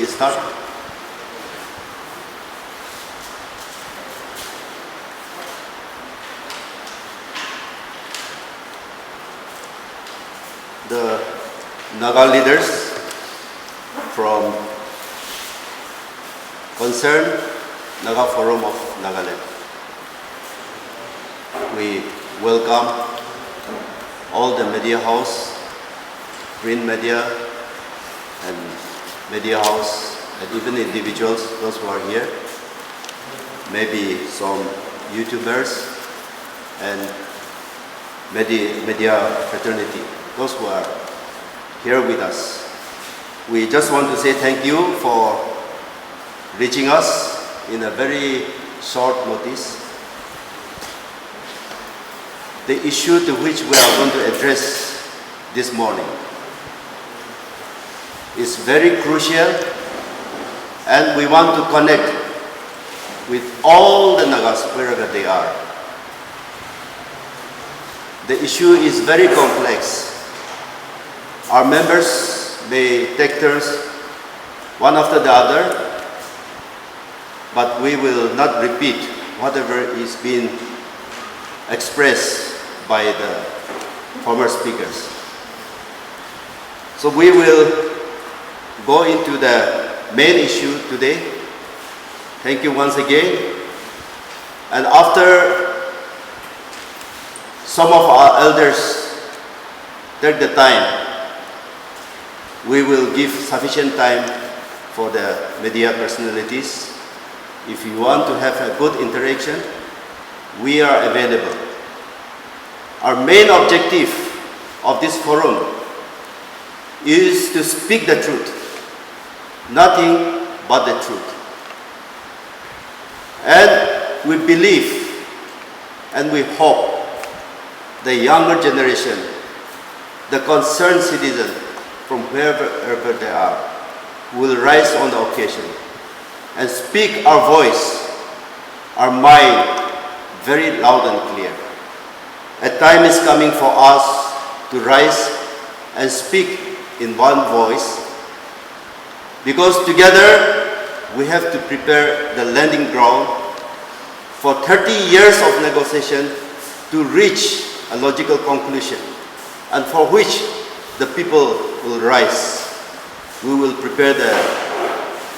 start? The Naga leaders from concerned Naga Forum of Nagaland. We welcome all the media house, print media and media house, and even individuals, those who are here, maybe some YouTubers and media fraternity, those who are here with us. We just want to say thank you for reaching us in a very short notice. The issue to which we are going to address this morning is very crucial, and we want to connect with all the Nagas wherever they are. The issue is very complex. Our members may take turns one after the other, but we will not repeat whatever is being expressed by the former speakers. So we will go into the main issue today. Thank you once again. And after some of our elders take the time, we will give sufficient time for the media personalities. If you want to have a good interaction, we are available. Our main objective of this forum is to speak the truth, nothing but the truth. And we believe and we hope the younger generation, the concerned citizen from wherever they are, will rise on the occasion and speak our voice, our mind, very loud and clear. A time is coming for us to rise and speak in one voice, because together we have to prepare the landing ground for 30 years of negotiation to reach a logical conclusion, and for which the people will rise. We will prepare the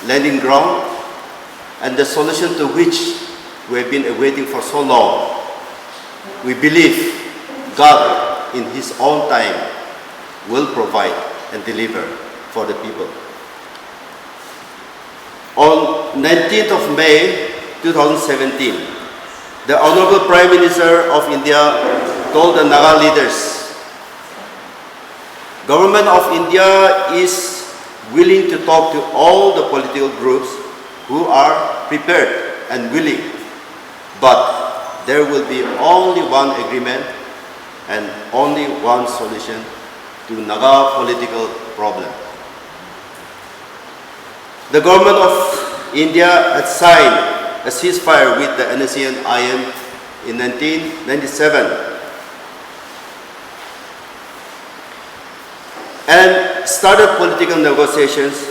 landing ground and the solution to which we have been awaiting for so long. We believe God in His own time will provide and deliver for the people. On 19th of May 2017, the Honorable Prime Minister of India told the Naga leaders, Government of India is willing to talk to all the political groups who are prepared and willing, but there will be only one agreement and only one solution to Naga political problem. The government of India had signed a ceasefire with the NACN-IM in 1997 and started political negotiations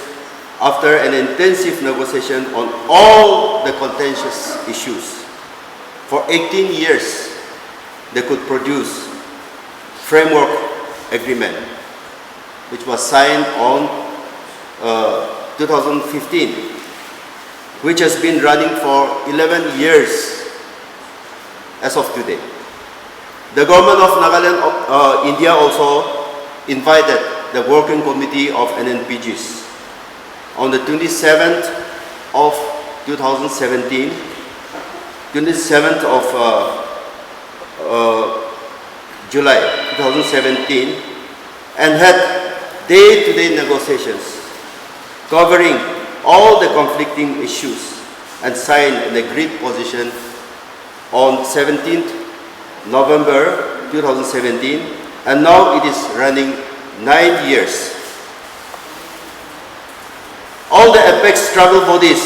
after an intensive negotiation on all the contentious issues. For 18 years, they could produce framework agreement, which was signed on 2015, which has been running for 11 years as of today. The government of Nagaland, India also invited the working committee of NNPGs on the 27th of 2017, 27th of July 2017, and had day-to-day negotiations covering all the conflicting issues and signed an agreed position on 17th November 2017, and now it is running 9 years. All the apex struggle bodies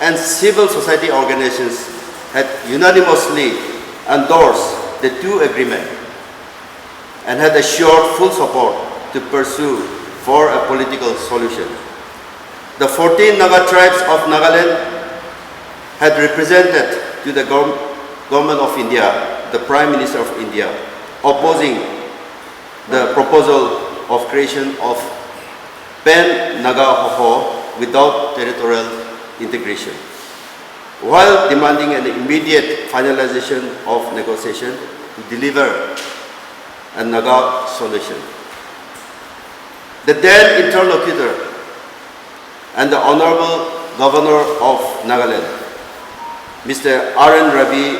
and civil society organizations had unanimously endorsed the two agreements and had assured full support to pursue for a political solution. the 14 Naga tribes of Nagaland had represented to the government of India, the Prime Minister of India, opposing the proposal of creation of Pan-Naga Hoho without territorial integration, while demanding an immediate finalization of negotiation to deliver a Naga solution. The then interlocutor and the Honorable Governor of Nagaland, Mr. R.N. Ravi,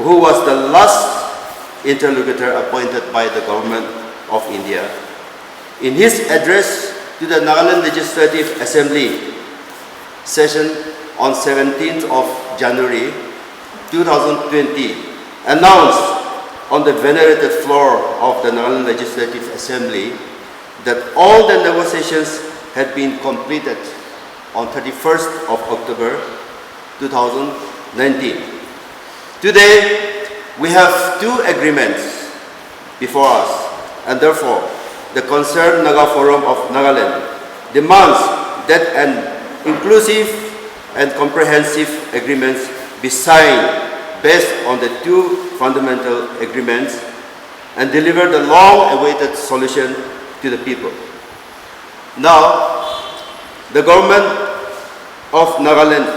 who was the last interlocutor appointed by the government of India, in his address to the Nagaland Legislative Assembly session on 17th of January 2020, announced on the venerated floor of the Nagaland Legislative Assembly that all the negotiations had been completed on 31st of October 2019. Today, we have two agreements before us, and therefore, the concerned Naga Forum of Nagaland demands that an inclusive and comprehensive agreements be signed based on the two fundamental agreements and deliver the long-awaited solution to the people. Now, the government of Nagaland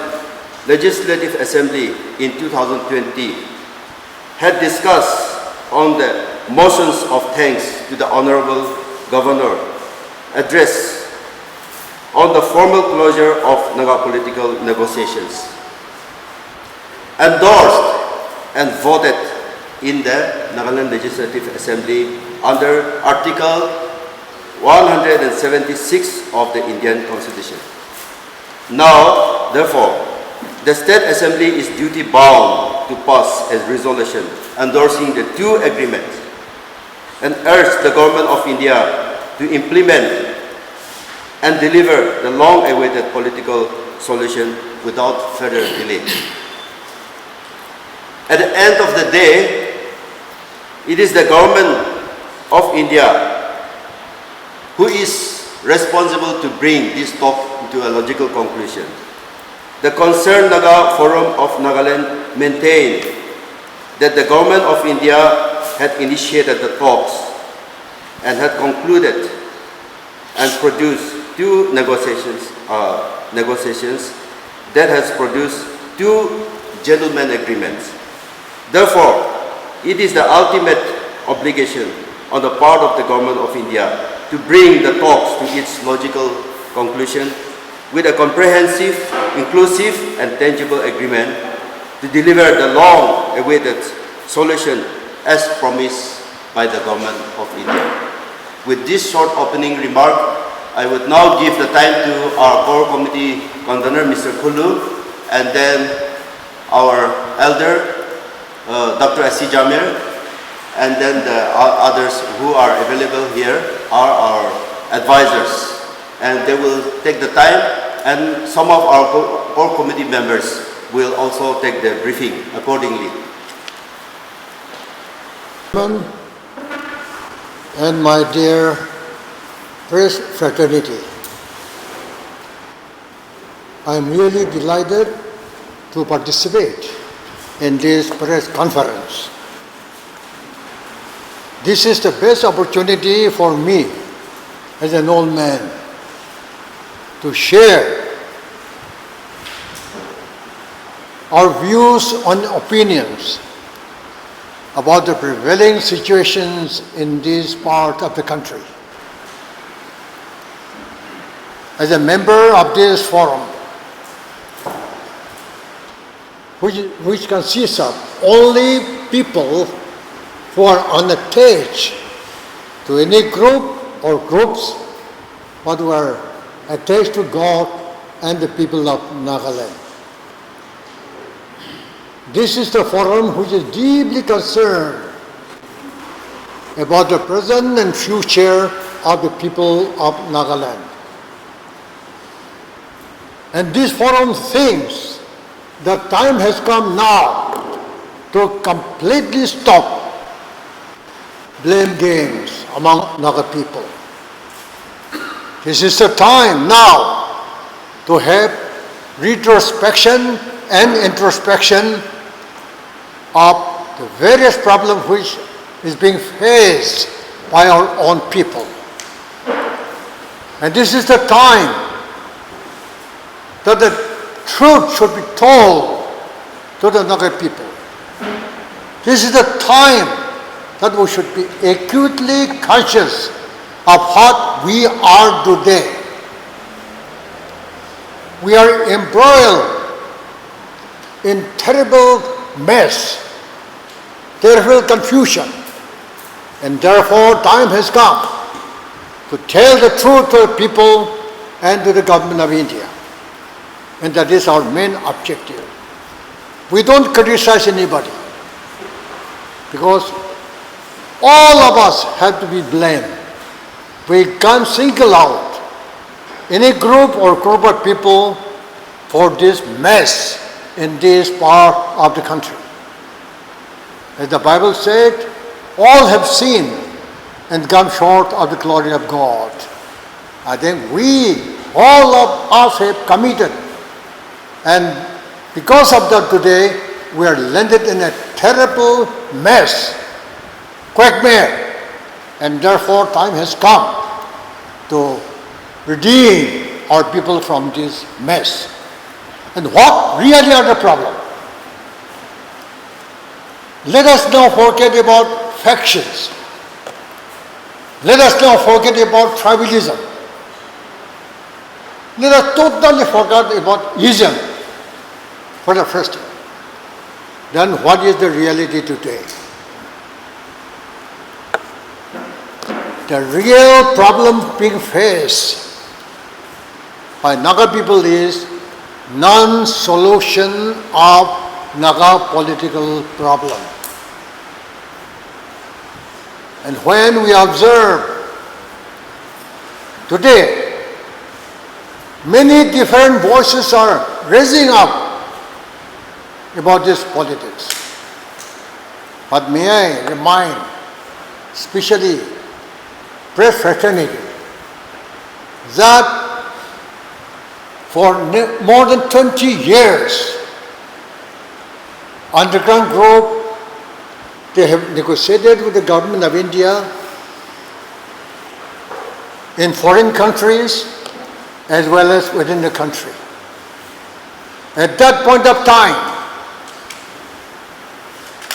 Legislative Assembly in 2020 had discussed on the motions of thanks to the Honorable Governor address on the formal closure of Naga political negotiations, endorsed and voted in the Nagaland Legislative Assembly under Article 176 of the Indian Constitution. Now, therefore, the State Assembly is duty-bound to pass a resolution endorsing the two agreements and urge the Government of India to implement and deliver the long-awaited political solution without further delay. At the end of the day, it is the Government of India who is responsible to bring this talk into a logical conclusion. The concerned Naga Forum of Nagaland maintained that the Government of India had initiated the talks and had concluded and produced two negotiations that has produced two gentlemen agreements. Therefore, it is the ultimate obligation on the part of the Government of India to bring the talks to its logical conclusion with a comprehensive, inclusive and tangible agreement to deliver the long-awaited solution as promised by the Government of India. With this short opening remark, I would now give the time to our core committee convener, Mr. Kulu, and then our elder, Dr. S.C. Jamir, and then the others who are available here are our advisors. And they will take the time, and some of our core committee members will also take the briefing accordingly. And my dear press fraternity, I am really delighted to participate in this press conference. This is the best opportunity for me as an old man to share our views and opinions about the prevailing situations in this part of the country. As a member of this forum, which consists of only people who are unattached to any group or groups, but who are attached to God and the people of Nagaland. This is the forum which is deeply concerned about the present and future of the people of Nagaland. And this forum thinks the time has come now to completely stop blame games among Naga people. This is the time now to have retrospection and introspection of the various problems which is being faced by our own people. And this is the time that the truth should be told to the Naga people. This is the time that we should be acutely conscious of what we are today. We are embroiled in terrible mess, terrible confusion, and therefore time has come to tell the truth to the people and to the government of India. And that is our main objective. We don't criticize anybody, because all of us have to be blamed. We can't single out any group or group of people for this mess in this part of the country. As the Bible said, all have sinned and come short of the glory of God. I think all of us have committed, and because of that today, we are landed in a terrible mess, quagmire, and therefore time has come to redeem our people from this mess. And what really are the problem? Let us not forget about factions. Let us not forget about tribalism. Let us totally forget about ism for the first time. Then what is the reality today? The real problem being faced by Naga people is non-solution of Naga political problem. And when we observe today, many different voices are raising up about this politics. But may I remind, especially press fraternity, that for more than 20 years, underground group, they have negotiated with the government of India in foreign countries as well as within the country. At that point of time,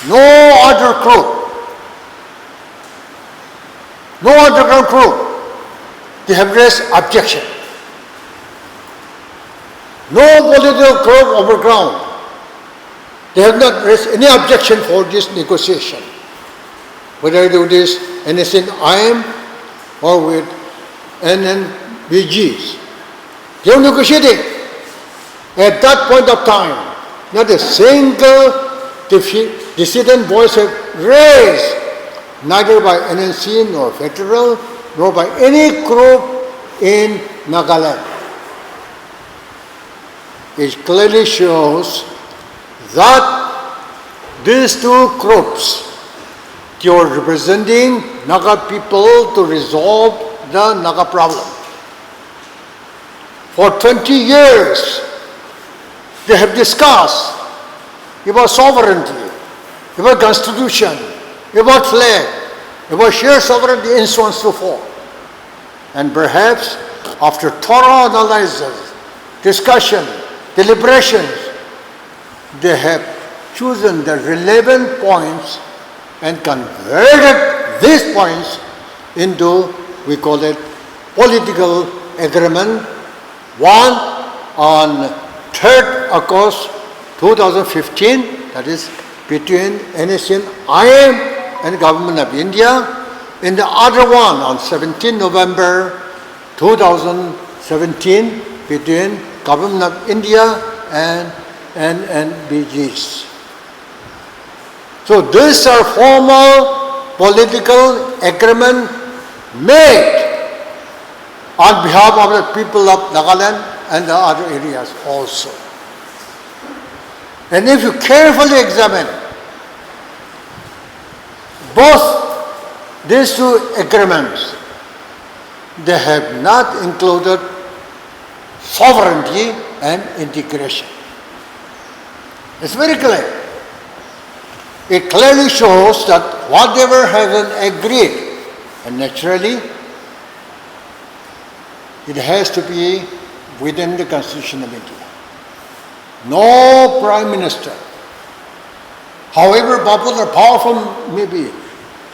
no other underground group, they have raised objection. No political group overground, they have not raised any objection for this negotiation, whether it is NSN-IM or with NNBGs. They are negotiating. At that point of time, not a single dissident voice has raised, neither by NNC nor federal, nor by any group in Nagaland. It clearly shows that these two groups, they are representing Naga people to resolve the Naga problem. For 20 years, they have discussed about sovereignty, about constitution, about flag, about shared sovereignty, and so on and so forth. And perhaps after thorough analysis, discussion, deliberations, they have chosen the relevant points and converted these points into, we call it, political agreement. One on 3rd August 2015, that is between NSN-IM and Government of India, and the other one on 17 November 2017 between Government of India and NNBGs. So these are formal political agreement made on behalf of the people of Nagaland and the other areas also. And if you carefully examine both these two agreements, they have not included sovereignty and integration. It's very clear. It clearly shows that whatever has been agreed, and naturally, it has to be within the Constitution of India. No Prime Minister, however popular, powerful may be,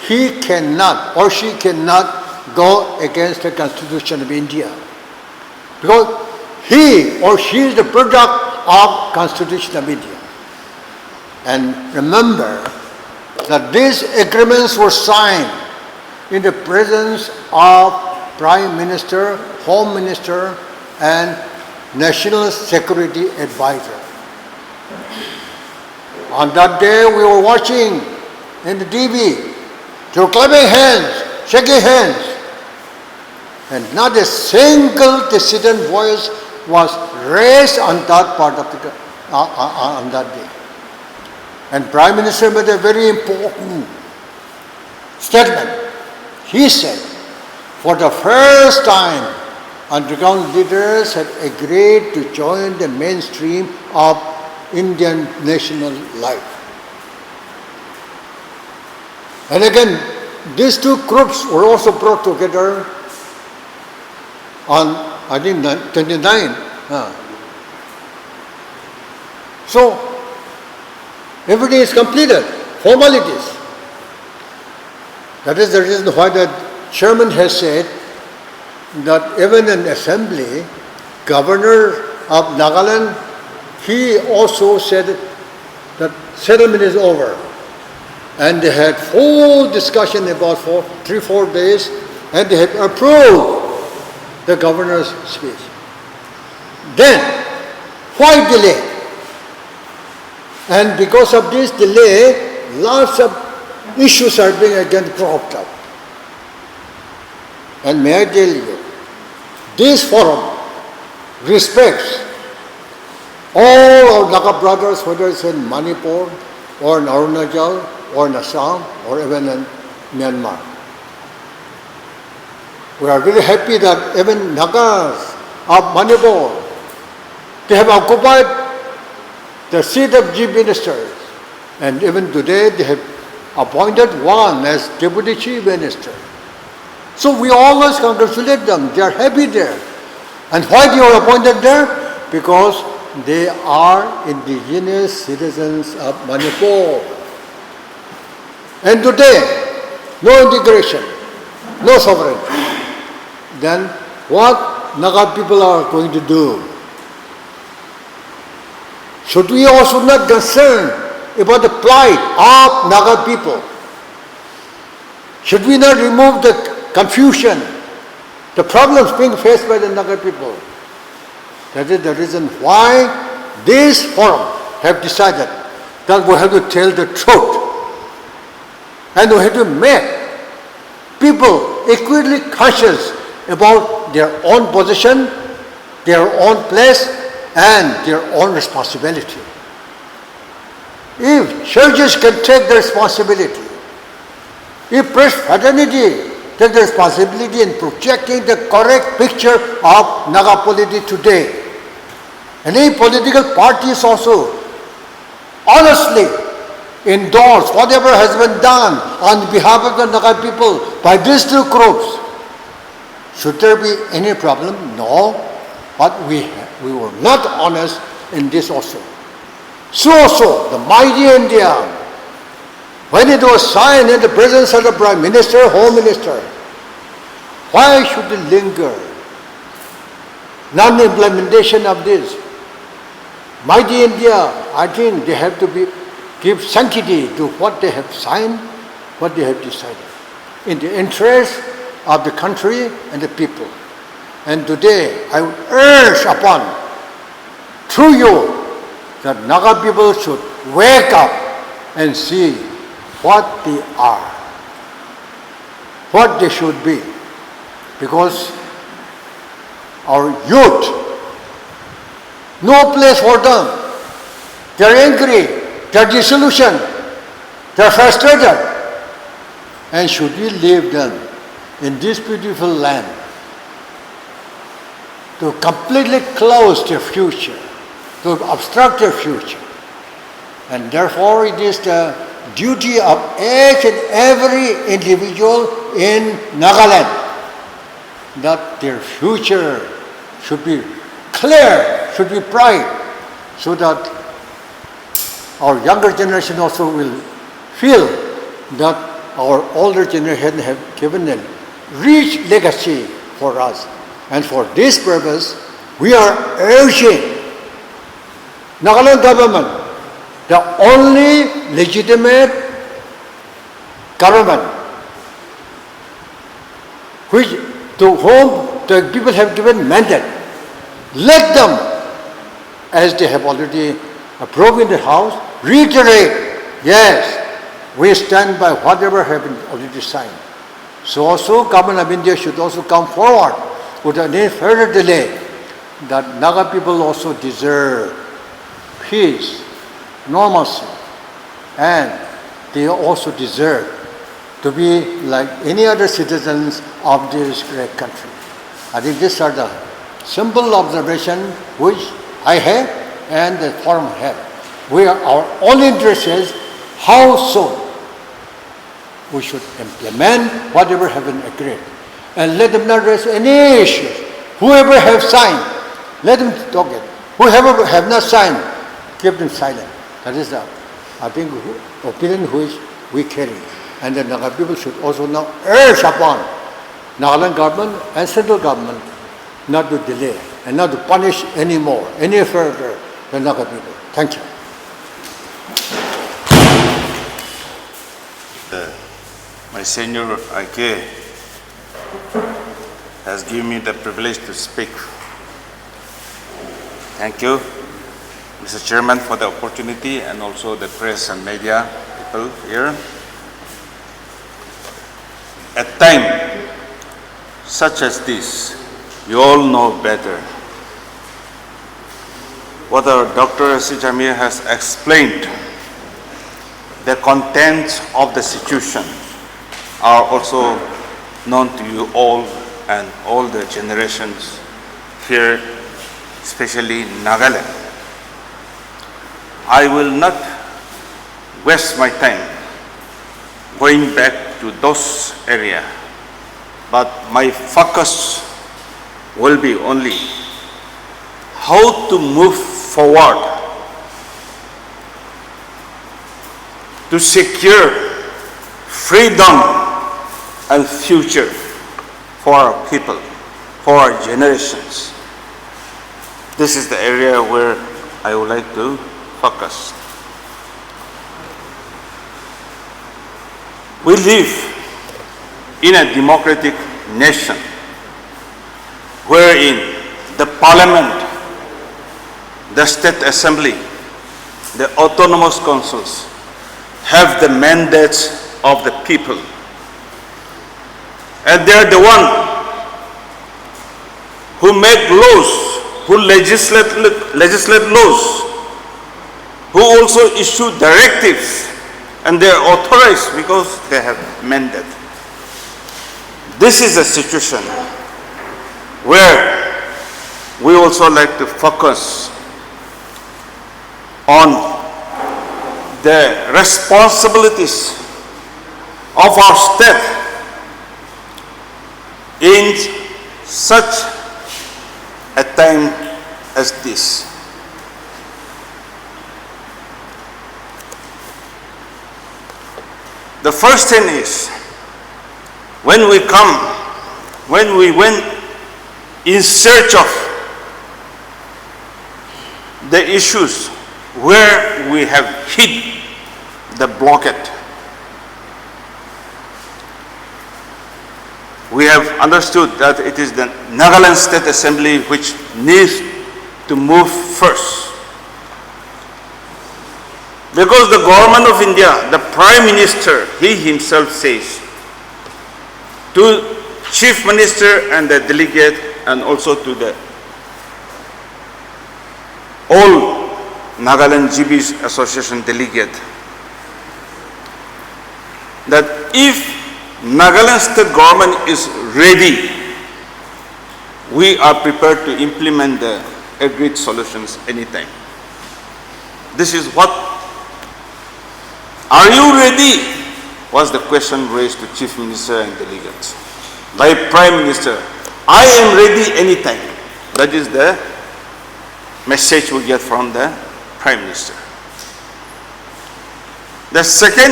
he cannot or she cannot go against the Constitution of India. Because he or she is the product of Constitution of India. And remember that these agreements were signed in the presence of Prime Minister, Home Minister, and National Security Advisor. On that day, we were watching in the TV, they were clapping hands, shaking hands, and not a single dissident voice was raised on that part of the on that day. And Prime Minister made a very important statement. He said, for the first time, underground leaders had agreed to join the mainstream of Indian national life. And again, these two groups were also brought together on, I think, 29. So, everything is completed, formalities. That is the reason why the chairman has said that even in assembly, Governor of Nagaland, he also said that settlement is over. And they had full discussion about 3-4 days, and they had approved the governor's speech. Then, why delay? And because of this delay, lots of issues are being again propped up. And may I tell you, this forum respects all our Naga brothers, whether it's in Manipur, or in Arunachal, or in Assam, or even in Myanmar. We are very happy that even Nagas of Manipur, they have occupied the seat of chief ministers, and even today they have appointed one as deputy chief minister. So we always congratulate them. They are happy there. And why they are appointed there? Because they are indigenous citizens of Manipur. And today, no integration, no sovereignty. Then what Naga people are going to do? Should we or should not concern about the plight of Naga people? Should we not remove the confusion, the problems being faced by the Naga people? That is the reason why this forum have decided that we have to tell the truth. And we have to make people equally conscious about their own position, their own place, and their own responsibility. If churches can take the responsibility, if priest fraternity take the responsibility in projecting the correct picture of Naga polity today, and any political parties also honestly endorse whatever has been done on behalf of the Naga people by these two groups, should there be any problem? No, but we were not honest in this also. So also, the mighty India, when it was signed in the presence of the Prime Minister, Home Minister, why should it linger? Non-implementation of this. Mighty India, I think they have to give sanctity to what they have signed, what they have decided, in the interest of the country and the people. And today, I would urge upon, through you, that Naga people should wake up and see what they are, what they should be. Because our youth, no place for them. They are angry, they are disillusioned, they are frustrated. And should we leave them in this beautiful land to completely close their future, to obstruct their future. And therefore it is the duty of each and every individual in Nagaland that their future should be clear, should be bright, so that our younger generation also will feel that our older generation have given a rich legacy for us. And for this purpose, we are urging Nagaland government, the only legitimate government to whom the people have given mandate, let them, as they have already approved in the House, reiterate, yes, we stand by whatever have been already signed. So also government of India should also come forward without any further delay, that Naga people also deserve peace, normalcy, and they also deserve to be like any other citizens of this great country. I think these are the simple observations which I have and the forum have. Our only interest is how soon we should implement whatever have been agreed. And let them not raise any issues. Whoever have signed, let them talk it. Whoever have not signed, keep them silent. That is the, I think, opinion which we carry. And the Naga people should also now urge upon Nagaland government and central government not to delay and not to punish any more, any further the Naga people. Thank you. My senior IK has given me the privilege to speak. Thank you, Mr. Chairman, for the opportunity, and also the press and media people here. At time such as this, you all know better. What our Dr. S. Jamir has explained, the contents of the situation are also known to you all and all the generations here, especially in Nagaland. I will not waste my time going back to those areas, but my focus will be only how to move forward to secure freedom and future for our people, for our generations. This is the area where I would like to focus. We live in a democratic nation wherein the parliament, the state assembly, the autonomous councils have the mandates of the people. And they are the one who make laws, who legislate laws, who also issue directives, and they are authorized because they have mandate. This is a situation where we also like to focus on the responsibilities of our state in such a time as this. The first thing is, when we went in search of the issues where we have hit the blockade, we have understood that it is the Nagaland State Assembly which needs to move first. Because the government of India, the Prime Minister, he himself says to Chief Minister and the delegate, and also to the all Nagaland GB's Association delegate, that if Nagaland state government is ready, we are prepared to implement the agreed solutions anytime. This is what, are you ready? Was the question raised to Chief Minister and delegates by Prime Minister. I am ready anytime. That is the message we get from the Prime Minister. The second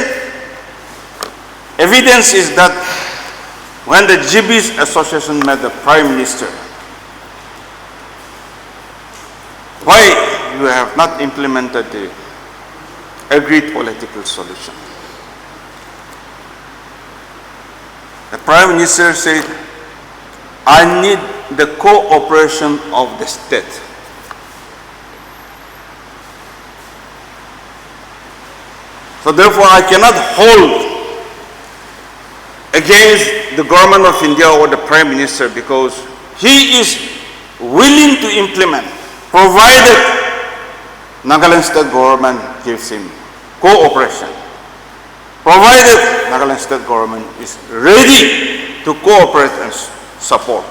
evidence is that when the GB's association met the Prime Minister, why you have not implemented the agreed political solution? The Prime Minister said, I need the cooperation of the state. So therefore, I cannot hold against the government of India or the Prime Minister, because he is willing to implement, provided Nagaland state government gives him cooperation, provided Nagaland state government is ready to cooperate and support.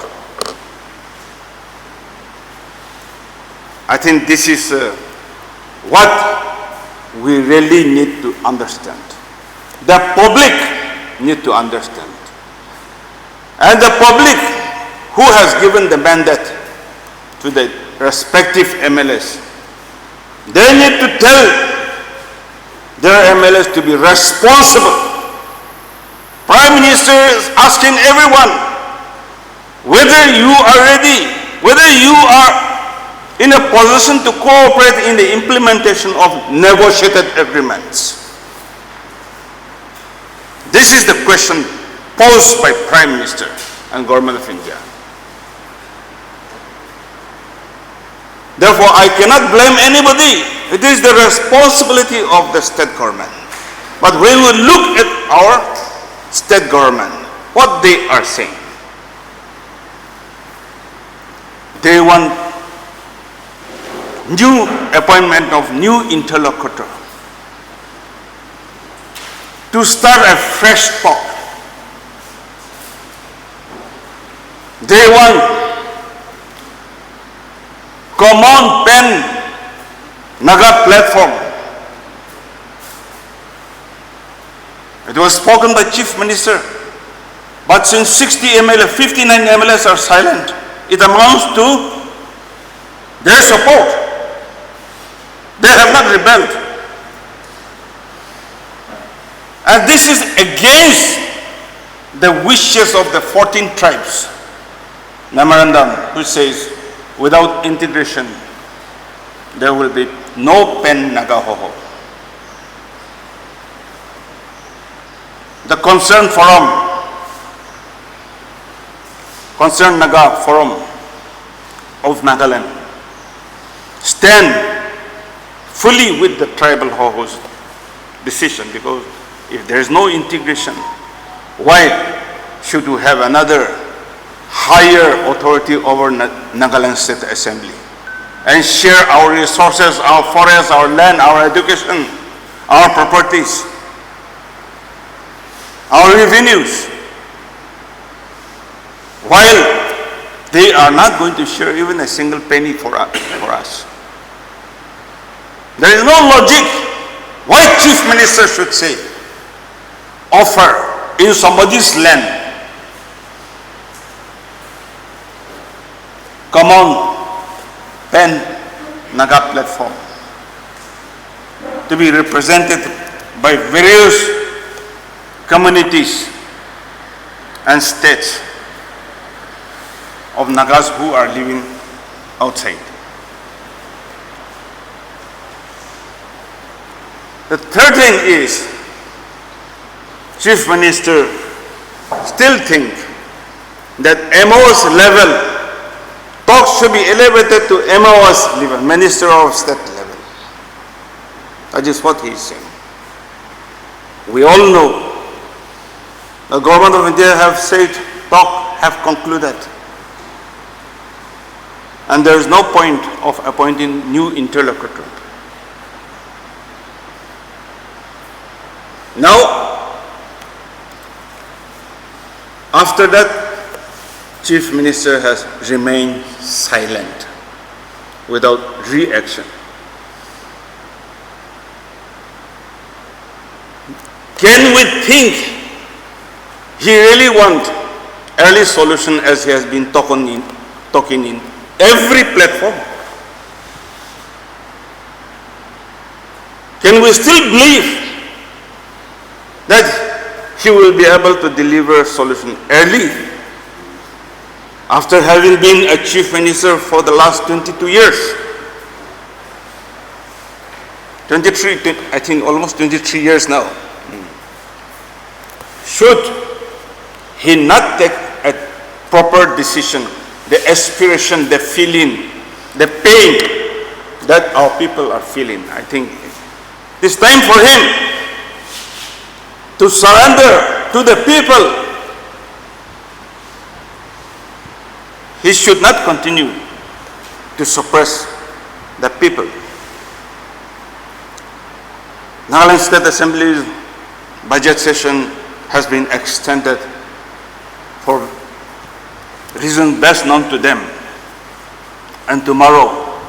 I think this is what we really need to understand. The public need to understand. And the public who has given the mandate to the respective MLAs, they need to tell their MLAs to be responsible. Prime Minister is asking everyone whether you are ready, whether you are in a position to cooperate in the implementation of negotiated agreements. This is the question posed by Prime Minister and Government of India. Therefore, I cannot blame anybody. It is the responsibility of the state government. But when we look at our state government, what they are saying, they want new appointment of new interlocutor to start a fresh talk. They want common pan-Naga platform. It was spoken by Chief Minister, but since 60 MLA, 59 MLAs are silent, it amounts to their support. They have not rebelled. And this is against the wishes of the 14 tribes memorandum, which says without integration there will be no Pen Naga Hoho. The Concerned Naga Forum of Nagaland stand fully with the tribal Hoho's decision, because if there is no integration, why should we have another higher authority over Nagaland State Assembly and share our resources, our forests, our land, our education, our properties, our revenues, while they are not going to share even a single penny for us. There is no logic why Chief Minister should say, offer in somebody's land common Pan-Naga platform to be represented by various communities and states of Nagas who are living outside. The third thing is, Chief Minister still think that MOS level, talks should be elevated to MOS level, Minister of State level. That is what he is saying. We all know the Government of India have said, talk have concluded. And there is no point of appointing new interlocutor. Now, after that, Chief Minister has remained silent without reaction. Can we think he really wants early solution as he has been talking in every platform? Can we still believe that he will be able to deliver solution early after having been a chief minister for the last 22 years? 23, I think almost 23 years now. Should he not take a proper decision, the aspiration, the feeling, the pain that our people are feeling, I think it's time for him to surrender to the people. He should not continue to suppress the people. Nagaland State Assembly's budget session has been extended for reasons best known to them. And tomorrow,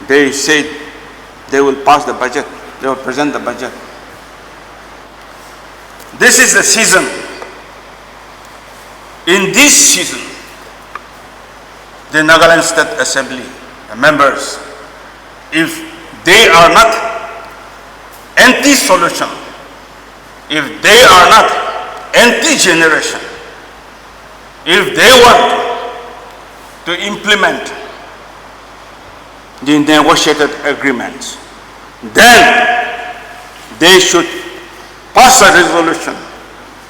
they said they will pass the budget, they will present the budget. This is the season. In this season, the Nagaland State Assembly, the members, if they are not anti-solution, if they are not anti-generation, if they want to implement the negotiated agreements, then they should pass a resolution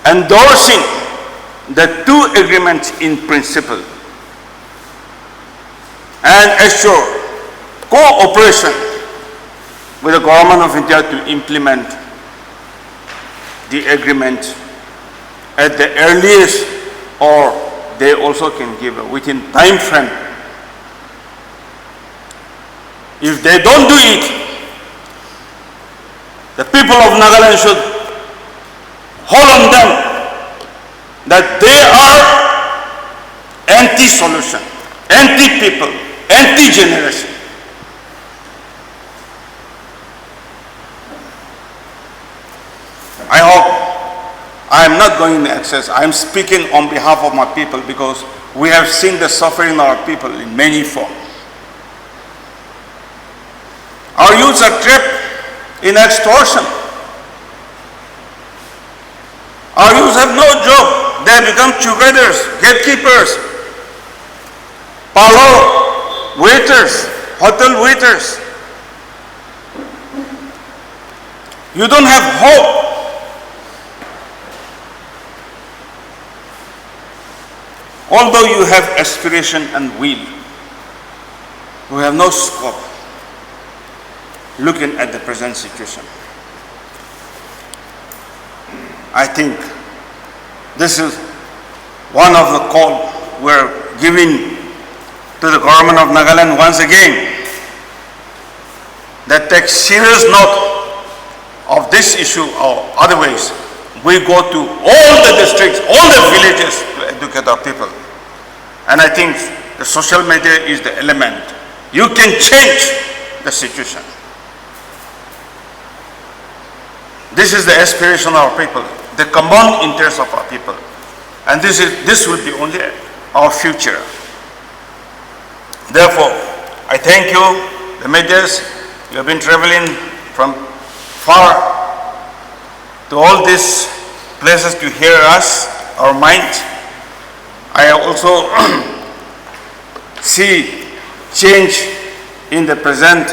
endorsing the two agreements in principle and assure cooperation with the Government of India to implement the agreement at the earliest, or they also can give within time frame. If they don't do it, the people of Nagaland should hold on them that they are anti-solution, anti-people, anti-generation. I hope I am not going to excess. I am speaking on behalf of my people because we have seen the suffering of our people in many forms. Our youths are trapped in extortion. Our youths have no job. They become curators, gatekeepers, parlor waiters, hotel waiters. You don't have hope. Although you have aspiration and will, you have no scope looking at the present situation. I think this is one of the calls we're giving to the government of Nagaland once again, that takes serious note of this issue, or otherwise we go to all the districts, all the villages to educate our people. And I think the social media is the element. You can change the situation. This is the aspiration of our people, the common interest of our people. And this will be only our future. Therefore, I thank you, the medias. You have been traveling from far to all these places to hear us, our mind. I also see change in the present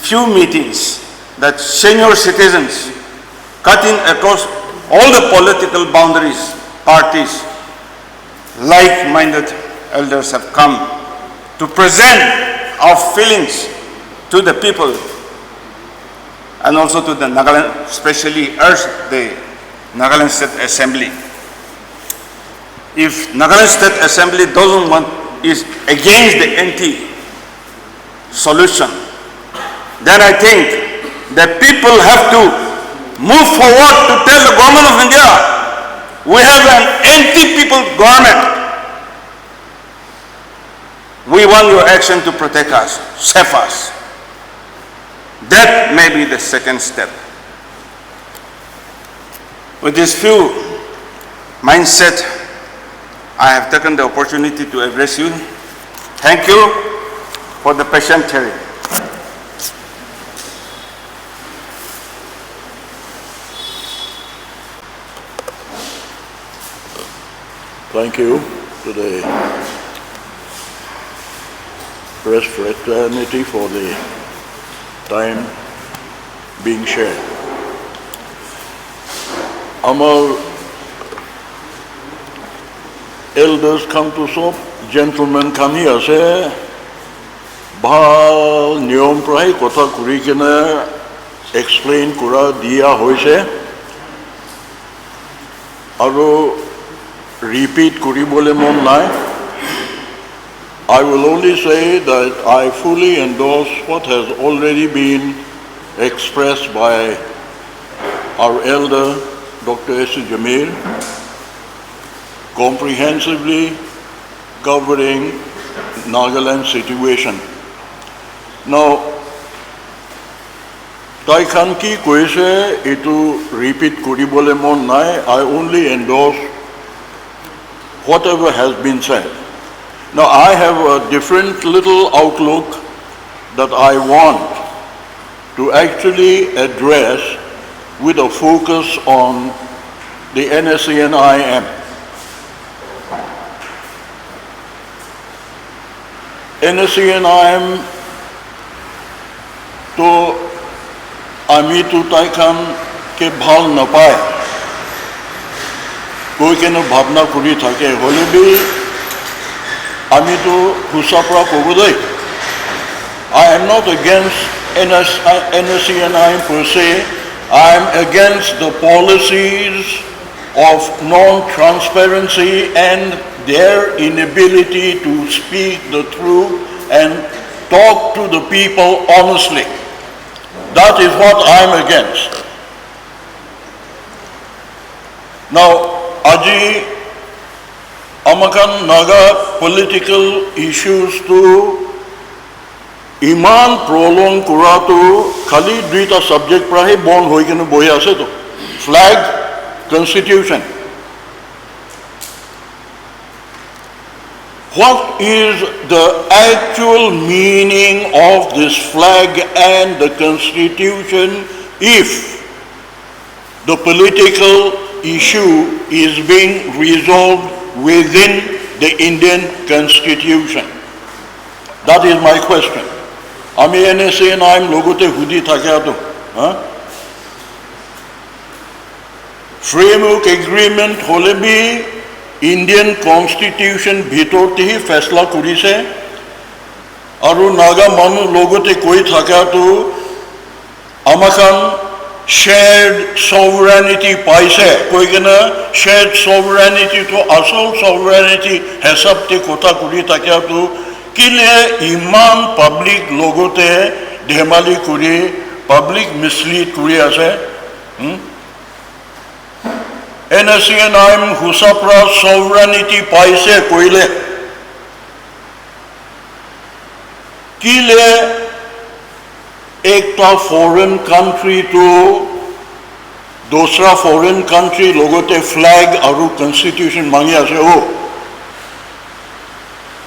few meetings, that senior citizens cutting across all the political boundaries, parties, like-minded elders have come to present our feelings to the people and also to the Nagaland, especially urge the Nagaland State Assembly. If Nagaland State Assembly doesn't want, is against the anti-solution, then I think the people have to move forward to tell the government of India, we have an anti-people government. We want your action to protect us, save us. That may be the second step. With this few mindset, I have taken the opportunity to address you. Thank you for the patient hearing. Thank you to the press fraternity for the time being shared. Our elders come to soap, gentlemen come here, say, Bhal Nyom Prai Kotha Kurikina explain Kura Dia Hoise, Aro repeat Kuribole Mon Nai. I will only say that I fully endorse what has already been expressed by our elder, Dr. S. Jamil, comprehensively covering Nagaland situation. Now, Taikan ki koise itu repeat kuribole mon nai, I only endorse whatever has been said. Now, I have a different little outlook that I want to actually address with a focus on the NSCN-IM. NSCN-IM to ami to taikan ke bhal na paye. Koi ke no bhavna kuri thake hole bhi ami to husapra kobudai. I am not against NSCN-IM per se. I am against the policies of non-transparency and their inability to speak the truth and talk to the people honestly. That is what I am against. Now, Aji Amakan Naga political issues to Iman prolong kuratu khali duita subject prahe born hoikenu bohi ase to flag, constitution. What is the actual meaning of this flag and the constitution if the political issue is being resolved within the Indian constitution? That is my question. Ami NSCN-IM logote hudi thakya to. Framework agreement hole bhi Indian constitution bhitor te hi faisla kurise aru Naga manu logote koi thakya to amakan shared sovereignty paise koi kena shared sovereignty to asal sovereignty hesab te kotha kuri thakya to kile iman public logote dhemali kuri public mislead kuri ase NSCN-IM husapra sovereignty paise koile kile ekta foreign country to dosra foreign country logote flag aru constitution mangi ase ho.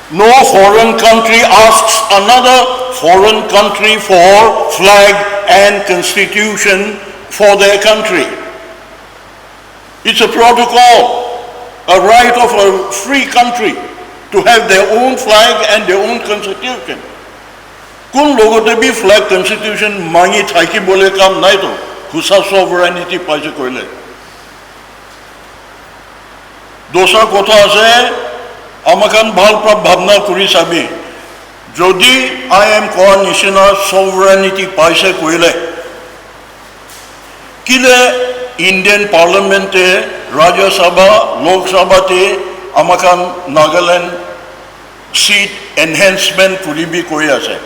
No foreign country asks another foreign country for flag and constitution for their country. It's a protocol, a right of a free country to have their own flag and their own constitution. Kun logote bhi flag constitution mangi thaiki bole kam nai to husa sovereignty paise koile. Dosa kotha ase amakan bhal bhavna kuri sabi jodi I am koa nishina sovereignty paise koile kile Indian Parliament te Rajya Sabha Lok Sabha te amakan Nagaland seat enhancement kuri bhi koi ase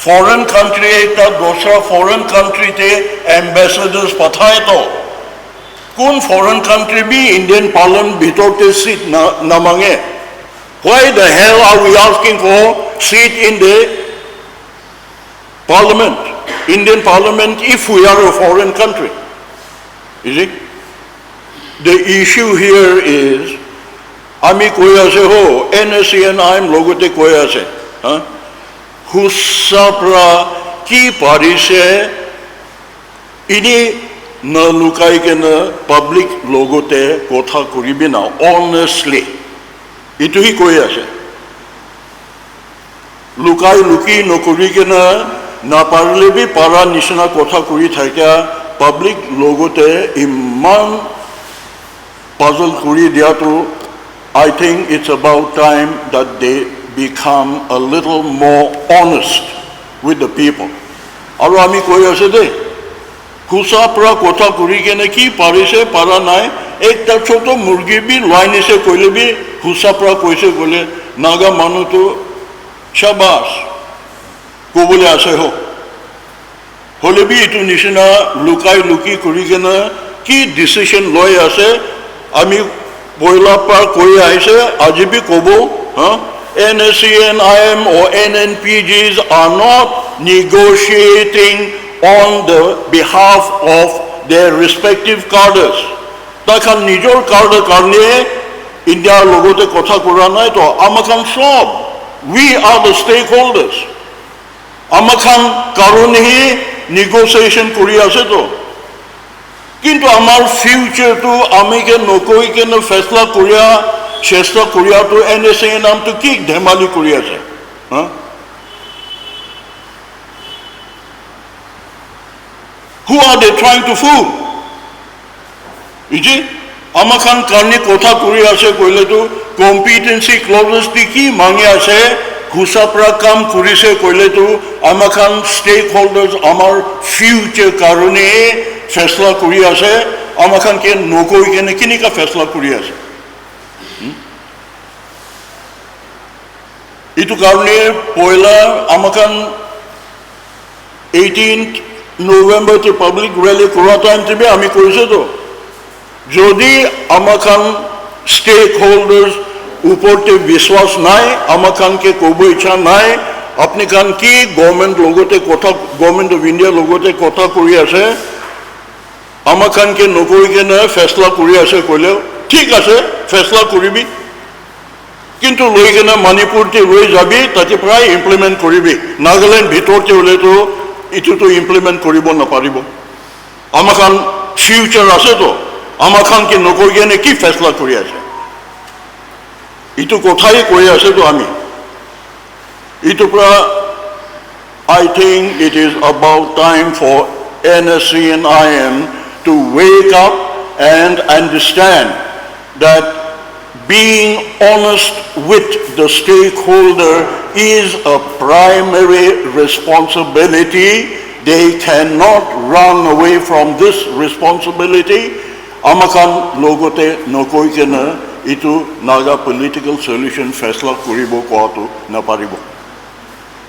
foreign country ekta dosra foreign country te ambassadors pathaye to kun foreign country bhi Indian Parliament bhitor te seat na mange Why the hell are we asking for seat in the parliament, Indian parliament, if we are a foreign country? You see? The issue here is, ami koi ase ho, NSCNIM logote koi ase. Husapra ki parise, ini na lukai ke na public logote kotha kuribi na, honestly. Itu hi koi ase. Lukai luki nokuri ke na parle bi para nishna kotha kuri thaikya public logote iman puzzle kuri dia tu. I think it's about time that they become a little more honest with the people. Aru ami koi ase de Husapra kotha kuri ke na ki parise para nai ekta choto murgi bi line se koile bi Husapra koise kole Naga manu tu shabas kobole ase ho hole bi itu nishina lukai luki kuri ke na ki decision loi ase ami boila par koi aise aji bi kobo NSCNIM or NNPGs are not negotiating on the behalf of their respective cadres. Takhan nijor cadre karne India logote kotha kura nai to amakhan sob. We are the stakeholders. Amakhan karone hi negotiation kuri ase to. Kintu amar future tu amike nokoi ke na faisla kuriya chesta kuriya to NSCNIM to ki dhemali kuri ase. Who are they trying to fool? Iji, amakhan karni kotha kuri ase koile tu competency clauses ti ki mangi ase Husapra kam kuri se koile tu amakhan stakeholders amar future karone faisla kuri ase amakhan ke nokoi ke ne kini ka faisla kuri ase. Itu karne poila amakhan 18th November te public rally kura time te be ami koise to jodi amakhan stakeholders upor te vishwas nai amakhan ke kobo icha nai apni kan ki government logote kotha government of India logote kotha kuri ase amakhan ke nokoi ke na faisla kuri ase koile thik ase faisla kuribi kintu loi ke na Manipur te loi jabi tate prai implement koribi Nagaland bhitor te hole to itu to implement koribo na paribo amakhan future ase to amakhan ke nokoi gene ki faisla kori ase itu kothai koi ase to ami itu pra I think it is about time for NSCNIM to wake up and understand that being honest with the stakeholder is a primary responsibility. They cannot run away from this responsibility. Amakhan logote nokoi kena itu Naga political solution faisla kuribo koatu na paribo.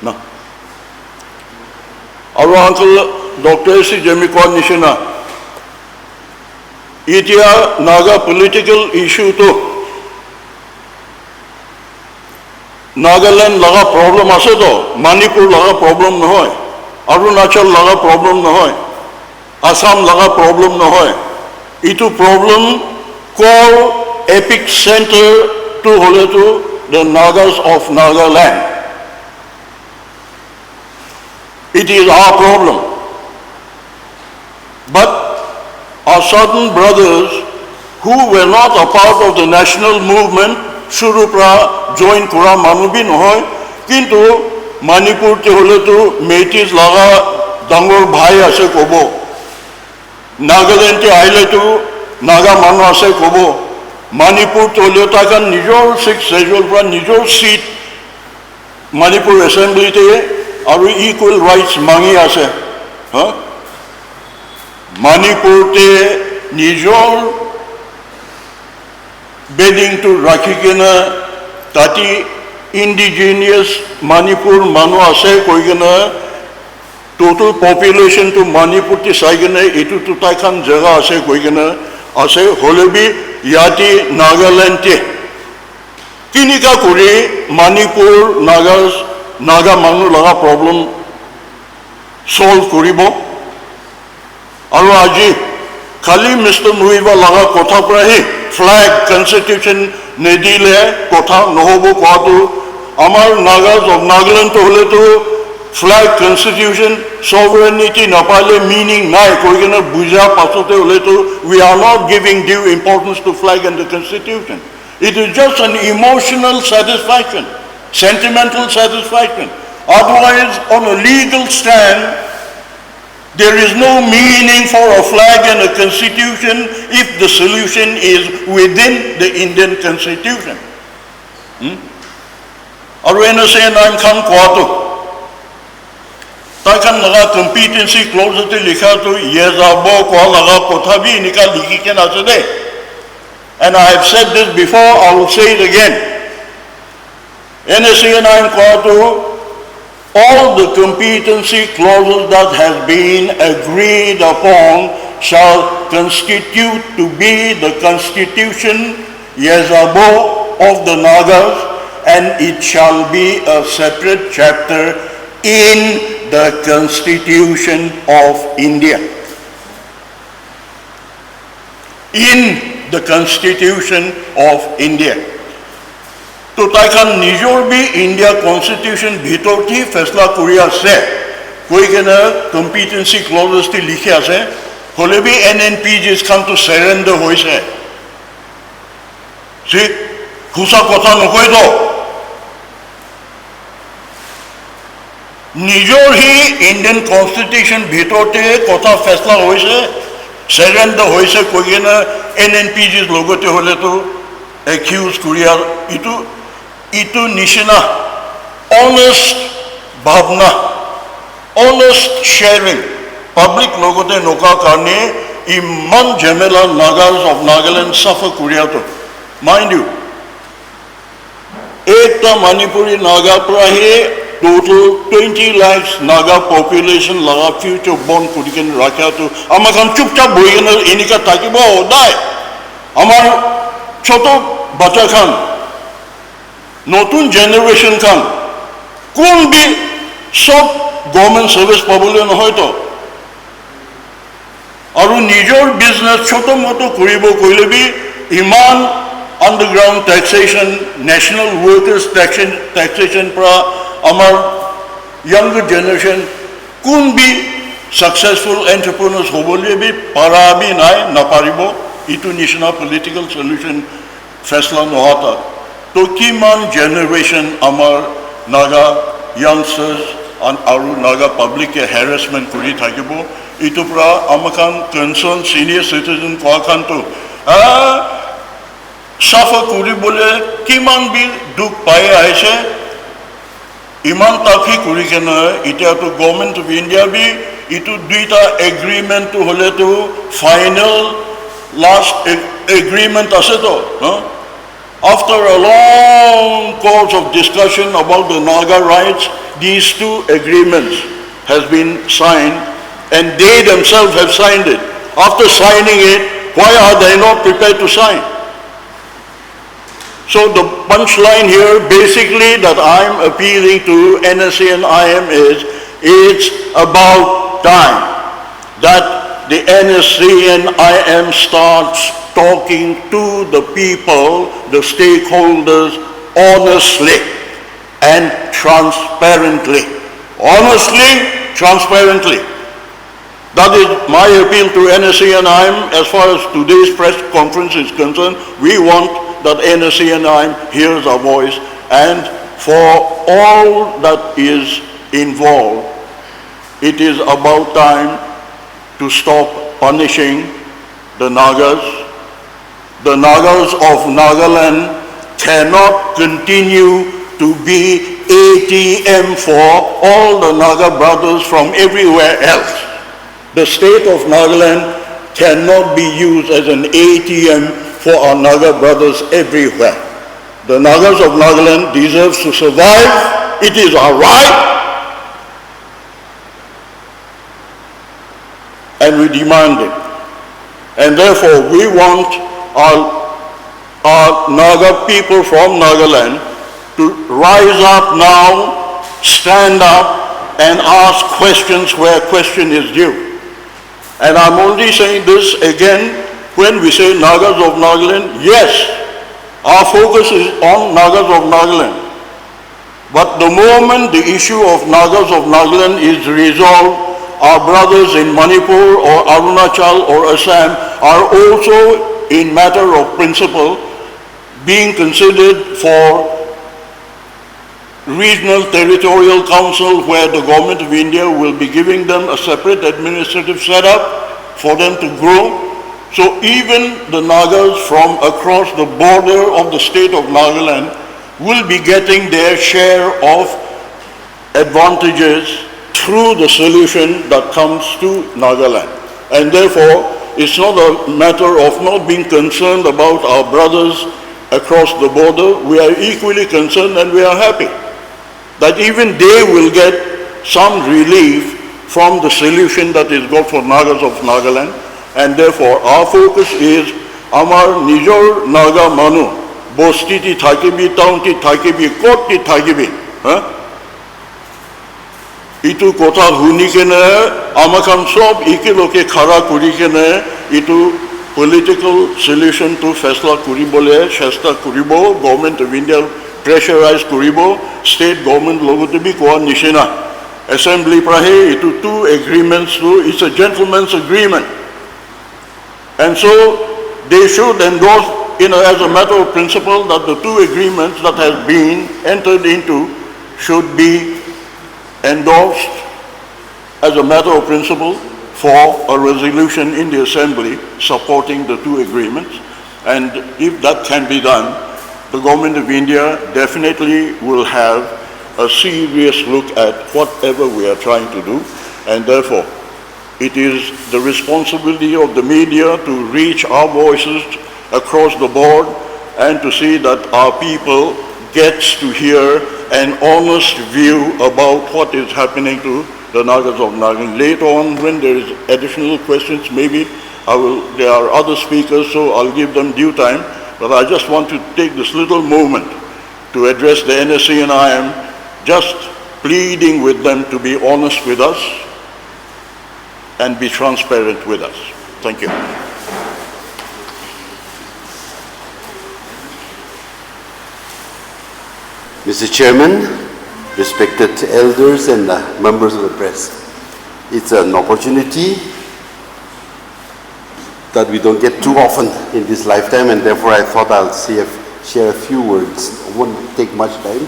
Na. Aru uncle Dr. C. Jemikwa nishina. Itia Naga political issue to Nagaland laga problem ase to Manipur laga problem nohoy Arunachal laga problem nohoy Assam laga problem nohoy itu problem core epic center to hole to the Nagas of Nagaland. It is our problem, but our southern brothers who were not a part of the national movement Shurupra join Kura Manubi nohoy, kintu Manipur te hole tu Metis laga dangor bhai ase kobo. Nagaland te aile tu Naga manu ase kobo. Manipur te hole takan nijor 6 schedule pra nijor seat Manipur assembly te aru equal rights mangi ase. Manipur te nijor bedding to Rakikena Tati indigenous Manipur Manu Ase Koigana total population to Manipur ti Saigana itu to Taikan Jaga Ase Koigana Ase Holebi Yati Nagaland te Kinika kuri Manipur Naga manu laga problem solve kuribo. Aru aji khali Mr. Muiva laga kotha prahi flag constitution nedile kotha nohobo kwatu amar Nagas of Nagaland to hole to flag constitution sovereignty napale meaning nai koigena buja pasote hole to we are not giving due importance to flag and the constitution. It is just an emotional satisfaction, sentimental satisfaction. Otherwise, on a legal stand, there is no meaning for a flag and a constitution if the solution is within the Indian constitution. Arwena say I'm kan kwato. Takan laga competency clause te likha to yezabo ko laga kotha bhi nika likhi ke na chade. And I have said this before, I will say it again. NSA and I am Kwato, all the competency clauses that have been agreed upon shall constitute to be the constitution, Yezabo, of the Nagas, and it shall be a separate chapter in the Constitution of India. In the Constitution of India. तो ताइकान निजोर भी India constitution भीतर थी फैसला कुरिया से कोई के ना competency clauses थी लिखे से होले भी NNPGs come to surrender होई से सी खुसा कथा नकोई दो निजोर ही इंडियन कॉन्स्टिट्यूशन भीतर थे कथा फैसला होई से surrender होई से कोई के ना NNPGs लोगों ते होले तो accuse कुरिया itu nishina honest bhavna, honest sharing. Public logo te noka karne iman jamela Nagas of Nagaland suffer kuriya to. Mind you, ekta Manipuri Naga prahe total 20 lakhs Naga population laga future born kuriken rakya to. Amakan chupchap boigena inika takibo dai. Amar choto bacha khan নতুন generation খান কোন B সব government service পাবলে নহয় তো আৰু নিজৰ business ছোট মটো কৰিব কইলে বি ইমান underground taxation national workers taxation পৰা আমাৰ ইয়াnger জেনারেশন কোন বি সাকসেসফুল এন্টারপ্রেনার্স হবলে বি পারা বি নাই না পারিব ইটো নিশনা পলিটিক্যাল সলিউশন ফেসলা নহতা तो किमान generation amar Naga youngsters and aru Naga public ke harassment kuri thakibo itu pra amakan concern senior citizen kwa khan to suffer kuri bole kiman bi duk pai aise iman takhi kuri kena ita to government of India bi itu duita agreement to hole to final last agreement ase to After a long course of discussion about the Naga rights, these two agreements has been signed and they themselves have signed it. After signing it, why are they not prepared to sign? So the punchline here basically that I'm appealing to NSA and IM is, it's about time that the NSA and IM starts talking to the people, the stakeholders, honestly and transparently. Honestly, transparently. That is my appeal to NSA and IM as far as today's press conference is concerned. We want that NSA and IM hears our voice, and for all that is involved, it is about time to stop punishing the Nagas. The Nagas of Nagaland cannot continue to be ATM for all the Naga brothers from everywhere else. The state of Nagaland cannot be used as an ATM for our Naga brothers everywhere. The Nagas of Nagaland deserve to survive. It is our right. And we demand it. And therefore we want our Naga people from Nagaland to rise up now, stand up and ask questions where question is due. And I'm only saying this again, when we say Nagas of Nagaland, yes, our focus is on Nagas of Nagaland. But the moment the issue of Nagas of Nagaland is resolved, our brothers in Manipur or Arunachal or Assam are also, in matter of principle, being considered for regional territorial council, where the government of India will be giving them a separate administrative setup for them to grow. So even the Nagas from across the border of the state of Nagaland will be getting their share of advantages through the solution that comes to Nagaland. And therefore, it's not a matter of not being concerned about our brothers across the border. We are equally concerned, and we are happy that even they will get some relief from the solution that is got for Nagas of Nagaland. And therefore, our focus is Amar Nijor Naga Manu, Bosti ti Thakibi, Town ti Thakibi, Kot ti Thakibi. Itu kota huni kene, amakan sob ikiloke khara kuri kene, itu political solution to Faisla Kuribole, Shasta Kuribo, Government of India pressurized Kuribo, state government logo to be kwa Nishina. Assembly prahe, itu two agreements, so it's a gentleman's agreement. And so they should endorse, as a matter of principle, that the two agreements that have been entered into should be endorsed as a matter of principle for a resolution in the Assembly supporting the two agreements. And if that can be done, the Government of India definitely will have a serious look at whatever we are trying to do. And therefore, it is the responsibility of the media to reach our voices across the board and to see that our people gets to hear an honest view about what is happening to the Nagas of Nagaland. Later on, when there is additional questions, maybe there are other speakers, so I'll give them due time. But I just want to take this little moment to address the NSC, and I am just pleading with them to be honest with us and be transparent with us. Thank you. Mr. Chairman, respected elders and members of the press, it's an opportunity that we don't get too often in this lifetime, and therefore I thought I'll share a few words. It won't take much time,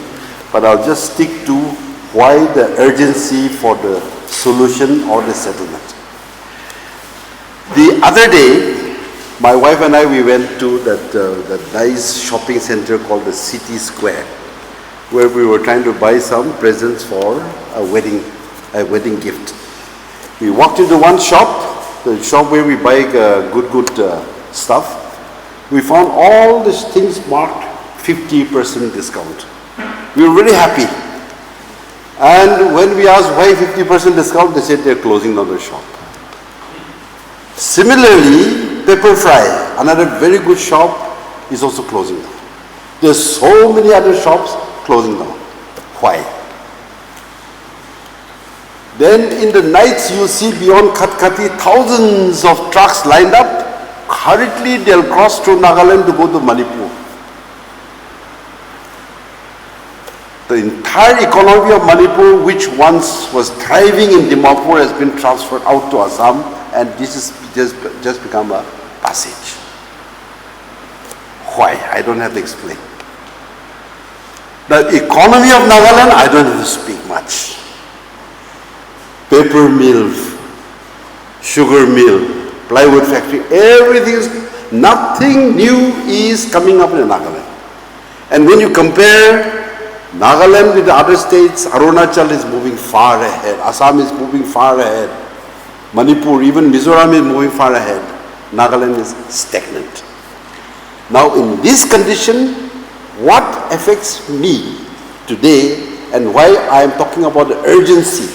but I'll just stick to why the urgency for the solution or the settlement. The other day, my wife and I, we went to that nice shopping center called the City Square, where we were trying to buy some presents for a wedding gift. We walked into one shop, the shop where we buy good stuff. We found all these things marked 50% discount. We were really happy. And when we asked why 50% discount, they said they're closing down the shop. Similarly, Pepper Fry, another very good shop, is also closing down. There's so many other shops closing down. Why? Then in the nights you see beyond Katkati thousands of trucks lined up. Hurriedly they'll cross through Nagaland to go to Manipur. The entire economy of Manipur, which once was thriving in Dimapur, has been transferred out to Assam, and this is just become a passage. Why? I don't have to explain. The economy of Nagaland, I don't have to speak much. Paper mill, sugar mill, plywood factory, everything is, nothing new is coming up in Nagaland. And when you compare Nagaland with the other states, Arunachal is moving far ahead, Assam is moving far ahead, Manipur, even Mizoram is moving far ahead. Nagaland is stagnant. Now in this condition, what affects me today and why I am talking about the urgency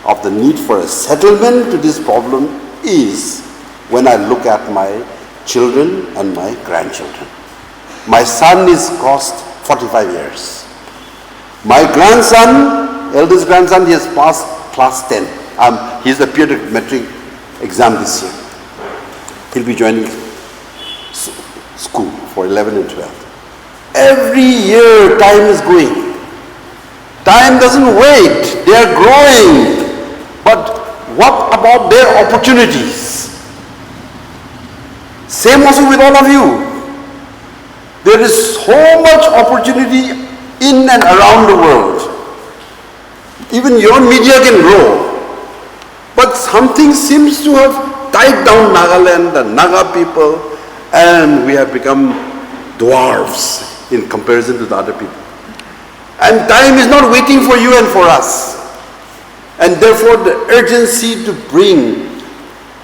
of the need for a settlement to this problem is when I look at my children and my grandchildren. My son is crossed 45 years. My grandson, eldest grandson, he has passed class 10. He's appeared at metric exam this year. He'll be joining school for 11 and 12. Every year time is going. Time doesn't wait. They are growing. But what about their opportunities? Same also with all of you. There is so much opportunity in and around the world. Even your media can grow. But something seems to have tied down Nagaland, the Naga people, and we have become dwarfs in comparison to the other people. And time is not waiting for you and for us. And therefore the urgency to bring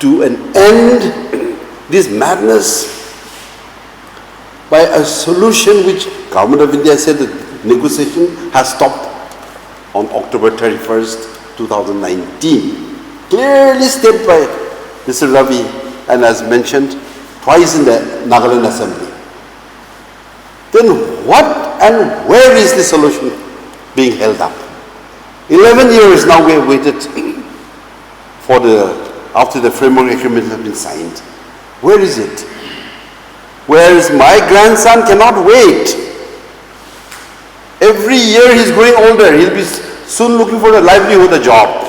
to an end this madness by a solution which Government of India said the negotiation has stopped on October 31st, 2019. Clearly stated by Mr. Ravi, and as mentioned twice in the Nagaland Assembly. Then what and where is the solution being held up? 11 years now we have waited for after the framework agreement has been signed. Where is it? Whereas my grandson cannot wait. Every year he's growing older. He'll be soon looking for a livelihood, a job.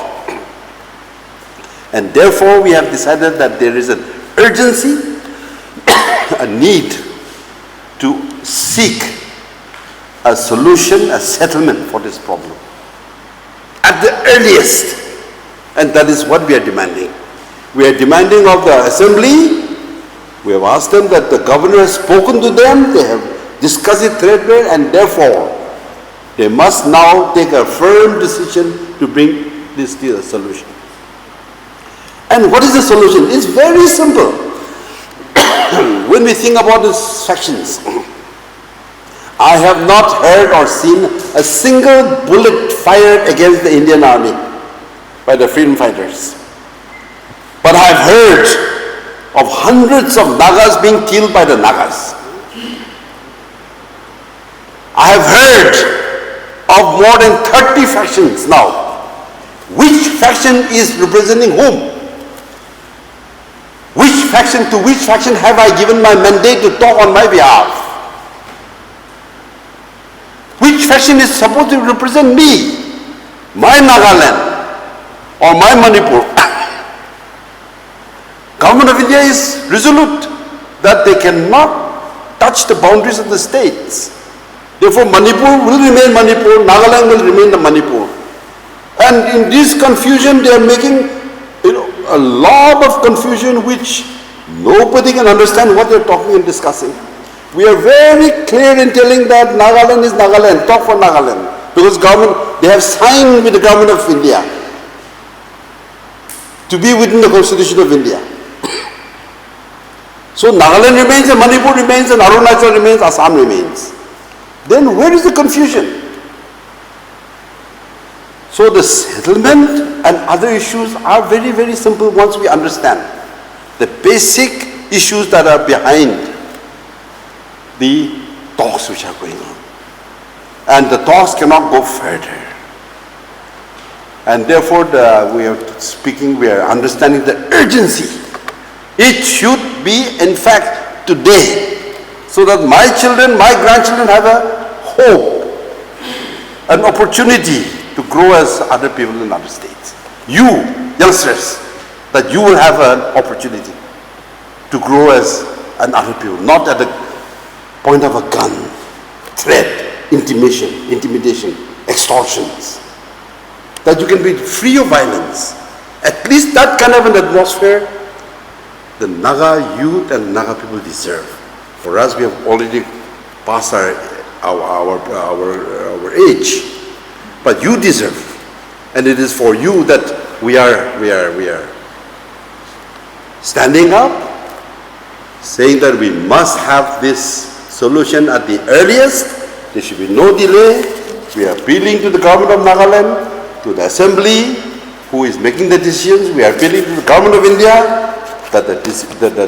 And therefore we have decided that there is an urgency, a need to seek a solution, a settlement for this problem at the earliest. And that is what we are demanding. We are demanding of the Assembly. We have asked them that the governor has spoken to them, they have discussed it threadbare, and therefore they must now take a firm decision to bring this to a solution. And what is the solution? It's very simple. When we think about these factions, I have not heard or seen a single bullet fired against the Indian army by the freedom fighters. But I have heard of hundreds of Nagas being killed by the Nagas. I have heard of more than 30 factions now. Which faction is representing whom? To which faction have I given my mandate to talk on my behalf? Which faction is supposed to represent me, my Nagaland, or my Manipur? Government of India is resolute that they cannot touch the boundaries of the states. Therefore, Manipur will remain Manipur, Nagaland will remain the Manipur. And in this confusion, they are making a lot of confusion which nobody can understand what they are talking and discussing. We are very clear in telling that Nagaland is Nagaland, talk for Nagaland. Because government, they have signed with the Government of India to be within the Constitution of India. So Nagaland remains and Manipur remains and Arunachal remains, Assam remains. Then where is the confusion? So the settlement and other issues are very, very simple once we understand the basic issues that are behind the talks which are going on. And the talks cannot go further. And therefore we are understanding the urgency. It should be in fact today, so that my children, my grandchildren have a hope, an opportunity to grow as other people in other states. You, youngsters, that you will have an opportunity to grow as other people, not at the point of a gun, threat, intimidation, extortions. That you can be free of violence. At least that kind of an atmosphere the Naga youth and Naga people deserve. For us, we have already passed our age, but you deserve, and it is for you that we are standing up, saying that we must have this solution at the earliest. There should be no delay. We are appealing to the government of Nagaland, to the Assembly, who is making the decisions. We are appealing to the government of India that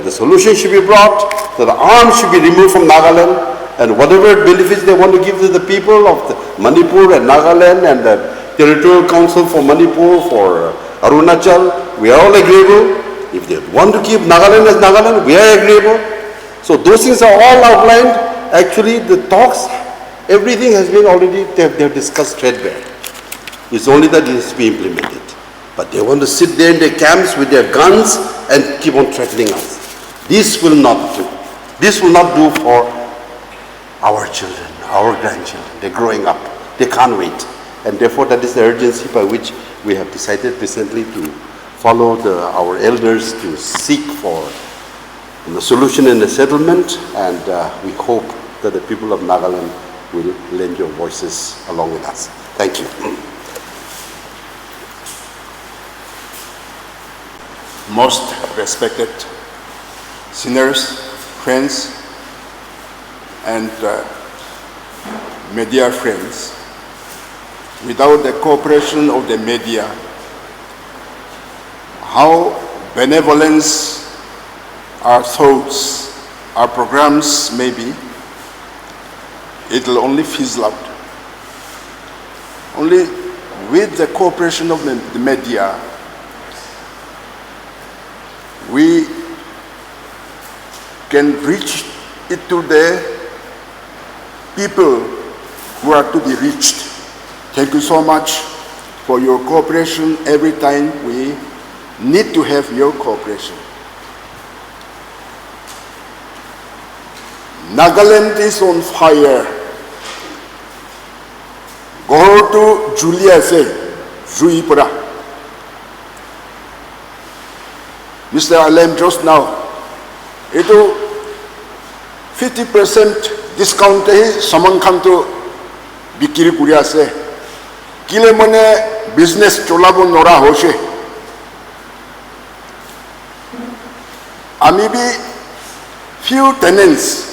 the solution should be brought, that the arms should be removed from Nagaland, And whatever benefits they want to give to the people of the Manipur and Nagaland and the Territorial Council for Manipur, for Arunachal, we are all agreeable. If they want to keep Nagaland as Nagaland, we are agreeable. So those things are all outlined. Actually, the talks, everything has been already, they have discussed threadbare. It's only that it has to be implemented. But they want to sit there in their camps with their guns and keep on threatening us. This will not do. This will not do for our children, our grandchildren. They're growing up. They can't wait. And therefore, that is the urgency by which we have decided recently to follow our elders to seek for the solution and the settlement. And we hope that the people of Nagaland will lend your voices along with us. Thank you. Most respected seniors, friends, and media friends, without the cooperation of the media, how benevolence our thoughts, our programs may be, it will only fizzle out. Only with the cooperation of the media, we can reach it to the people who are to be reached. Thank you so much for your cooperation. Every time we need to have your cooperation. Nagaland is on fire. Go to Julia say, Zuipura. Mr. Alem just now, ito 50% discount he saman khan to bikiri kuri ase. Kile mone business cholabo nora hoshe. Ami bi few tenants,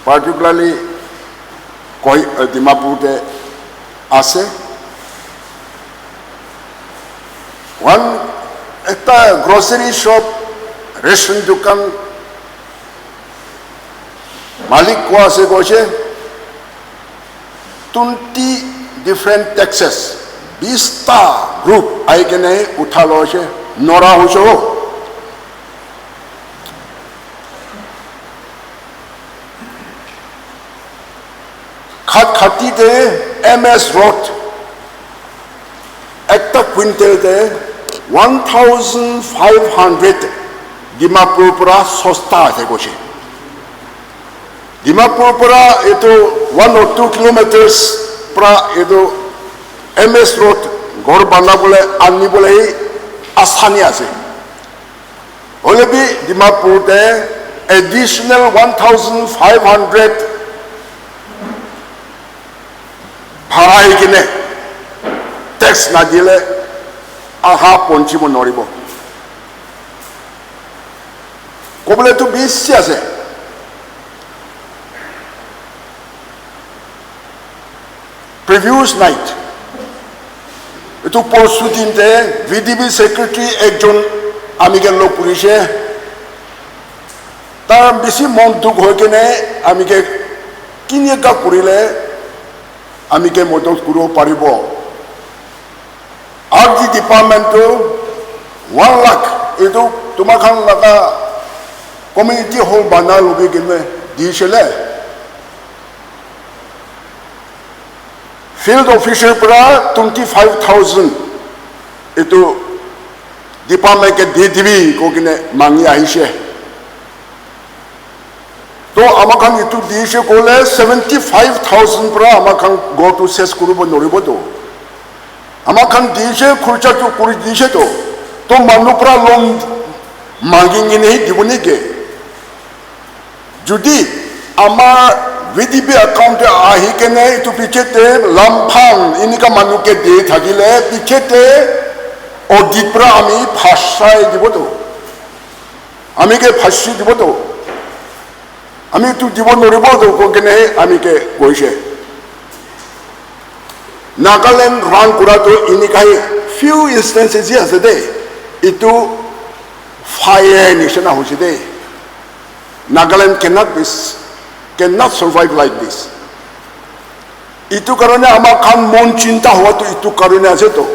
particularly Dimapur de ase. One একটা grocery shop, restaurant dukan, malik ko ase goche 20 different taxes, 20 group aikene uthalo che nora hocho. Khati de MS road, ekta quintal de 1,500 Dimapur pura sosta hai goche. Dimapur pura ito 1 or 2 kilometers pura ito MS road gor bana bole anni bole asani ase. Ole bi Dimapur de additional 1,500 bharai kine tax na dile aha ponchi mo noribo. Kobole to bisi ase. Previous night, ito porsutin te VDB secretary ekjon amike lo police tar bisi mon duk hoy kene amike kinie ka kurile amike modok kuro paribo. RD department to 1 lakh itu tumakhan laka community hall bana lobe gime dishele. Field official para 25,000 itu department ke DDB ko gine mangi aishe. To amakhan itu dishe kole 75,000 para amakhan go to ses kurubo noribo to. Amakhan dishe khurcha to kuri dishe to manupra long manging ne dibuni ke. Judi ama VDB account ahi kene to pichete lampang inika manuke de thagile pichete audit pra ami phashai diboto. Ami ke phashi diboto. Ami tu dibon noriboto ko kene ami ke goishe. Nagaland run kurato inikai few instances yesterday itu fire nation hoside. Nagaland cannot be cannot survive like this. Itu karena amakan mon cinta waktu itu karena itu.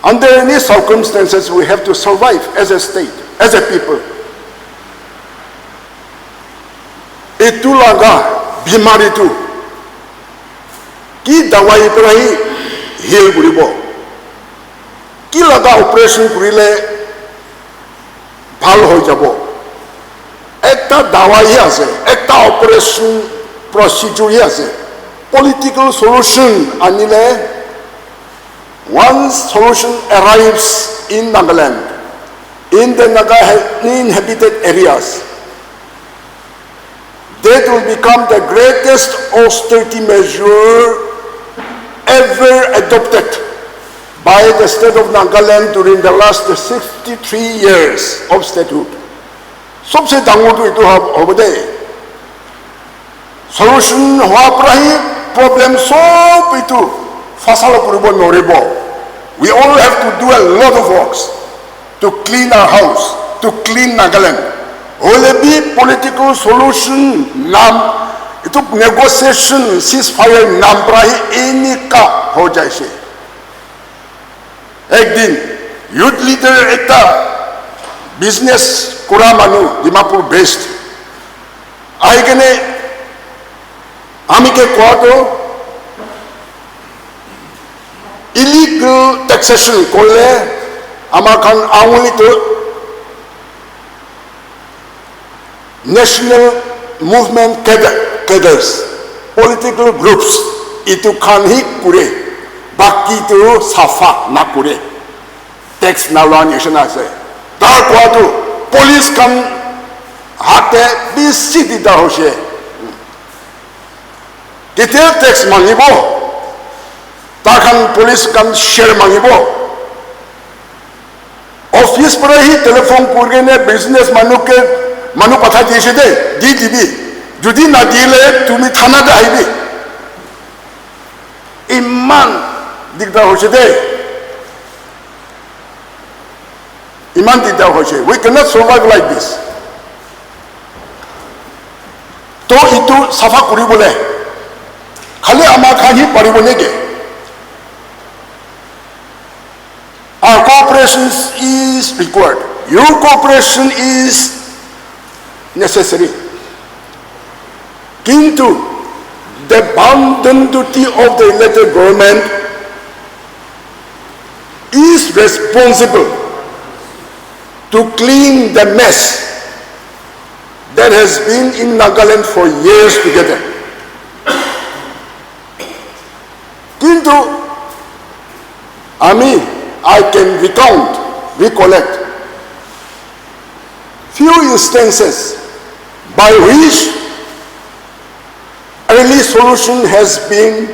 Under any circumstances, we have to survive as a state, as a people. Itulah bimar itu. Ki dawai perahi heal kuribo. Ki laga operation kurile bhal hoi jabo. Ekta dawai ase, ekta operation procedure ase. Political solution anile. Once solution arrives in Nagaland, in the Naga inhabited areas, that will become the greatest austerity measure ever adopted by the state of Nagaland during the last 63 years of statehood. सबसे डांगो तो इतो होबदे solution हुआ प्राही problem सब इतो फसल पुरबो नोरेबो. We all have to do a lot of works to clean our house, to clean Nagaland. Only be political solution nam itu negotiation ceasefire nam prahi ini ka ho jaye se. Ek din youth leader ekta business kura manu Dimapur based. Aigene amike koato illegal taxation korle amar khan anguli to national movement cadres political groups itu khan hi kure baki to safa na kure tax na law nation ase dar ko to police khan hate bisi dita hoshe detail tax mangibo ताकन police कम share मांगिबो office पर ही telephone कुरगे ने business Manu पथा दिसे दे दी दिबी जुदी ना दिले तुमी थाना दे आइबी इमान दिगदार होसे दे इमान दिगदार होसे we cannot survive like this तो इतु सफा कुरी बोले खाली आमा खानी परिबने के our cooperation is required. Your cooperation is necessary. Kintu, the bounden duty of the elected government is responsible to clean the mess that has been in Nagaland for years together. Kintu, I can recollect few instances by which early solution has been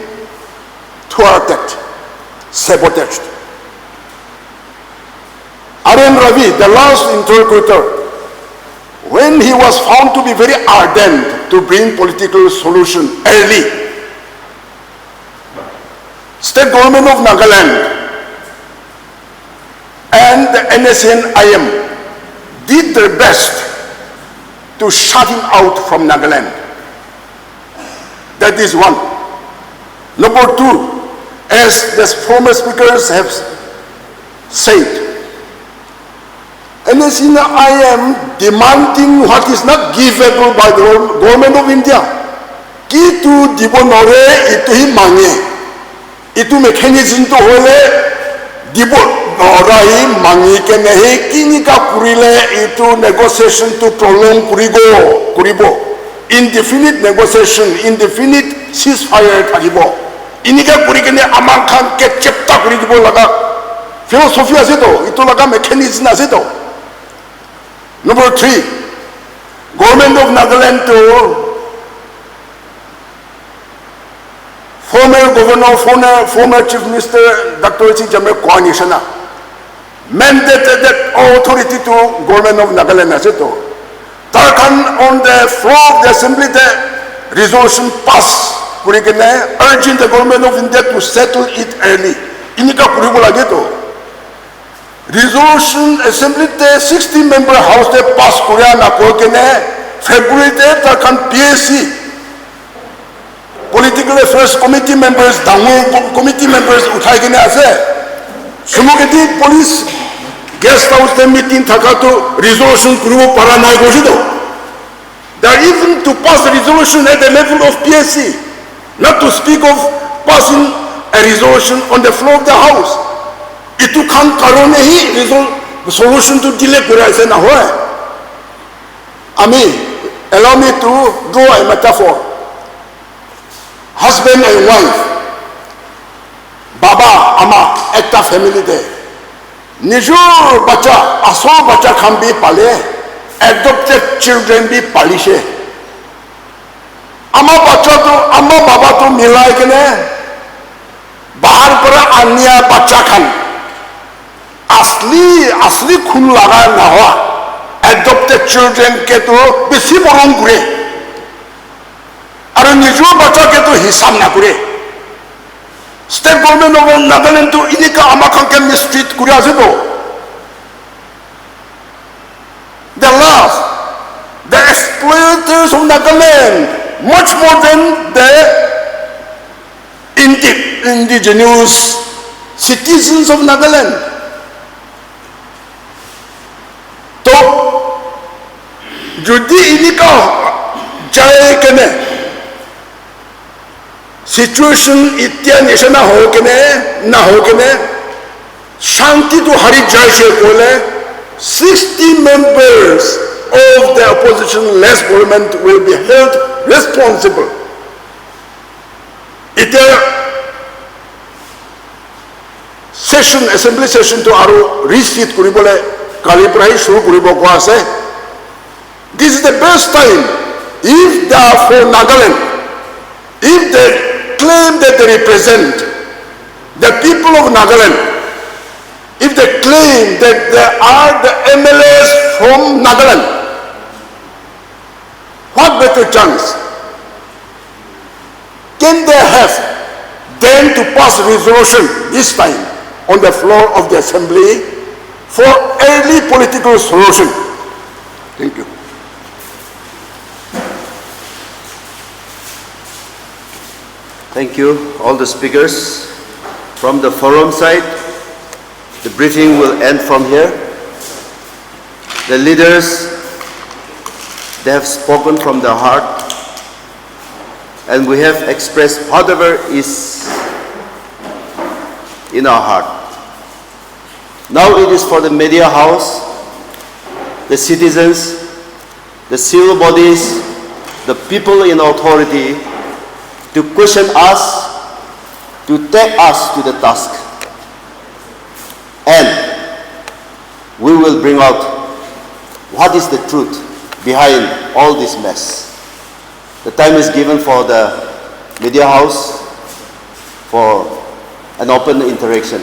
thwarted, sabotaged. R.N. Ravi, the last interlocutor, when he was found to be very ardent to bring political solution early, state government of Nagaland and the NSN-IM did their best to shut him out from Nagaland. That is one. Number two, as the former speakers have said, NSN-IM demanding what is not givable by the government of India. Kitu dibonore itu hi mange. Itu mechanism to hole dibo Norai mangi ke nehi kini ka kurile itu negotiation to prolong kuribo indefinite negotiation indefinite ceasefire thagibo ini ka kuri kene amang khan ke chepta kuri dibo laga philosophy ase to itu laga mechanism ase to. Number 3, government of Nagaland to former governor, former chief minister Dr. C.N.F. Kwanishana mandated that authority to government of Nagaland as it. Tarkan on the floor of the assembly the resolution passed urging the government of India to settle it early. Inika kuribula geto. Resolution assembly the 60-member house they passed Korea na kokene February takan PSC Political Affairs Committee members, Dangor Committee members uthai kene ase. Sumuketi police guest house the meeting thakato resolution kuribo para nai goshido. They are even to pass a resolution at the level of PSC, not to speak of passing a resolution on the floor of the house. Itu kan karone hi solution to delay kura ase na hoy. Ami, allow me to draw a metaphor. Husband and wife, Baba, Ama, ekta family de. Nijur bacha, aso bacha kan bhi pale, adopted children bhi palishe. Ama bacha to, Ama Baba to milai kene, bahar para anya bacha kan. Asli khun laga na hoa, adopted children ke to bisi borong kure. Aru nijur bacha ke to hisab na kure. State government of Nagaland to inika amakan ke mistreat kure ase to. The last, the exploiters of Nagaland, much more than the indigenous citizens of Nagaland. To jodi inika jai kene situation itya nishana ho kene na ho kene shanti to hari jai she kole 60 members of the opposition-less government will be held responsible. Itya session, assembly session to aru reseat kuribole kaliprai shuru kuribo ko ase. This is the best time if they are for Nagaland, if they claim that they represent the people of Nagaland, if they claim that they are the MLAs from Nagaland, what better chance can they have than to pass a resolution this time on the floor of the assembly for early political solution? Thank you. Thank you, all the speakers. From the forum side, the briefing will end from here. The leaders, they have spoken from their heart, and we have expressed whatever is in our heart. Now it is for the media house, the citizens, the civil bodies, the people in authority to question us, to take us to the task. And we will bring out what is the truth behind all this mess. The time is given for the media house for an open interaction.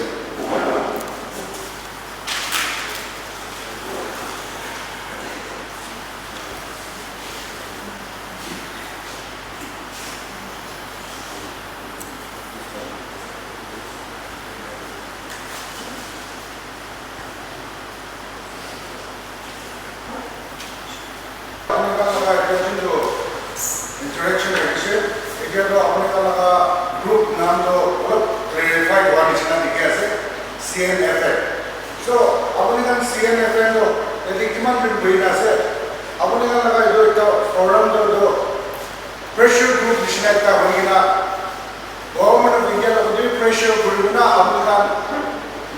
CNFN. So, apni kan CNFN do, yadi kiman bin bhina se, apni kan laga do ito forum do pressure group nishna ta bhina, government of India logo do pressure group na apni kan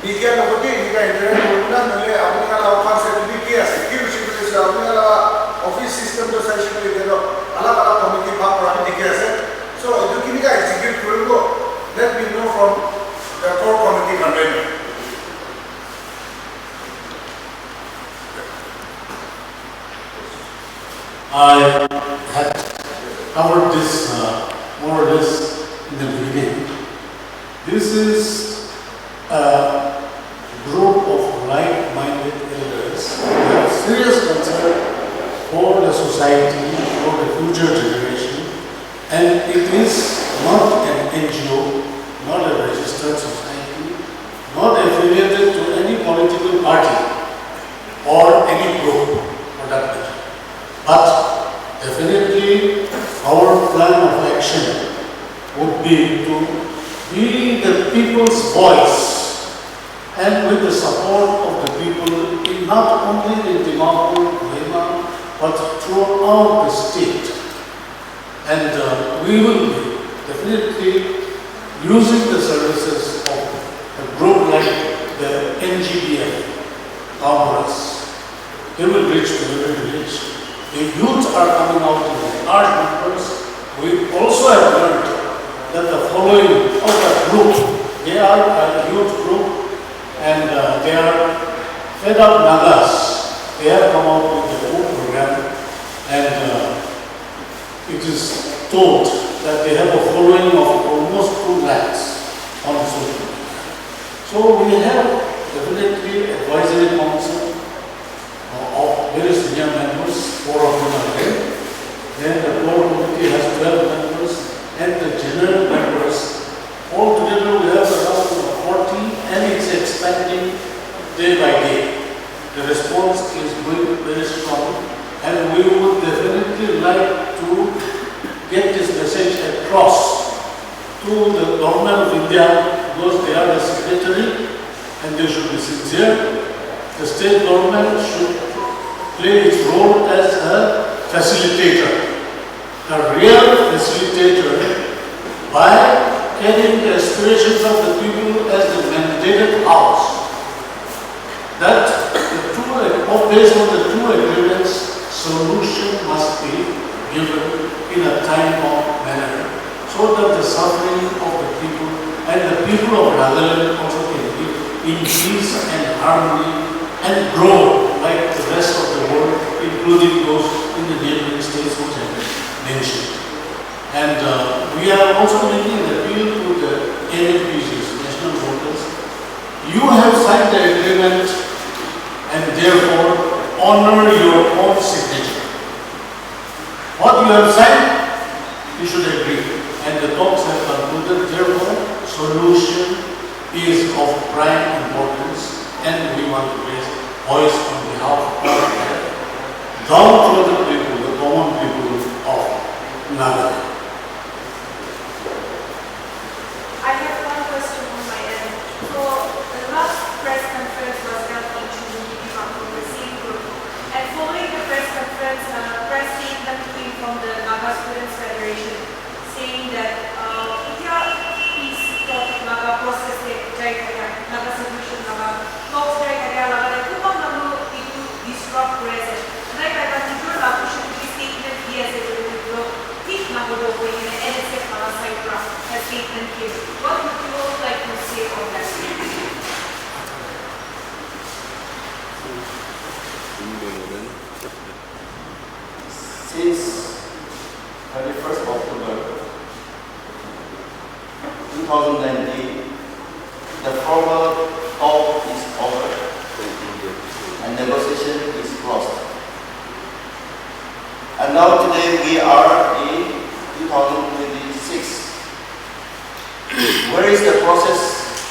media logo do inika internet group na nale apni kan laga fan se bhi kiya se, ki usi se apni kan laga office system do session le do alag committee bhag para dikhe ase. So, edu kinika execute koribo, let me know from the core committee convener. I had covered this more or less in the beginning. This is a group of like-minded elders who have serious concern for the society, for the future generation, and it is not an NGO, not a registered society, not affiliated to any political party or any group for that matter. But would be to be the people's voice and with the support of the people in not only in Dimapur, Kohima, but throughout the state. And we will be definitely using the services of a group like the NGBF, Congress. They will reach to every village. The youth are coming out in large numbers. We also have learned that the following of the group, they are a youth group and they are fed up Nagas. They have come out with their own program and it is told that they have a following of almost 2 lakhs on social media. So we have definitely advisory council of very senior members, 4 of them are there. Then the core committee has 12 members and the general members. All together we have around 40 and it's expanding day by day. The response is going very strong and we would definitely like to get this message across to the government of India because they are the signatory and they should be sincere. The state government should play its role as a facilitator, a real facilitator by carrying the aspirations of the people as the mandated house. That based on the 2 agreements, solution must be given in a time-bound manner so that the suffering of the people and the people of Nagaland also can live in peace and harmony and grow like the rest of the world, including those in the neighboring states which have been mentioned. And we are also making an appeal to the NFPGs, national voters. You have signed the agreement and therefore honor your own signature. What you have signed, you should agree. And the talks have concluded, therefore, solution is of prime importance and we want to raise voice on behalf of the downtrodden people, the common people of Naga. I have one question on my end. So, the last press conference was held in June from the same group. And following the press conference, press statement came from the Naga Students Federation saying that India peace talk Naga process Naga solution Naga talks Naga kumang namu itu disrupt present. Naga tidur laku should statement dia sebenarnya tik naga dogo ini NSF Naga Cypra has statement came. What would you all like to say on that statement? Since 31st October 2019, the formal talk is over and negotiation is closed. And now today we are in 2026. Where is the process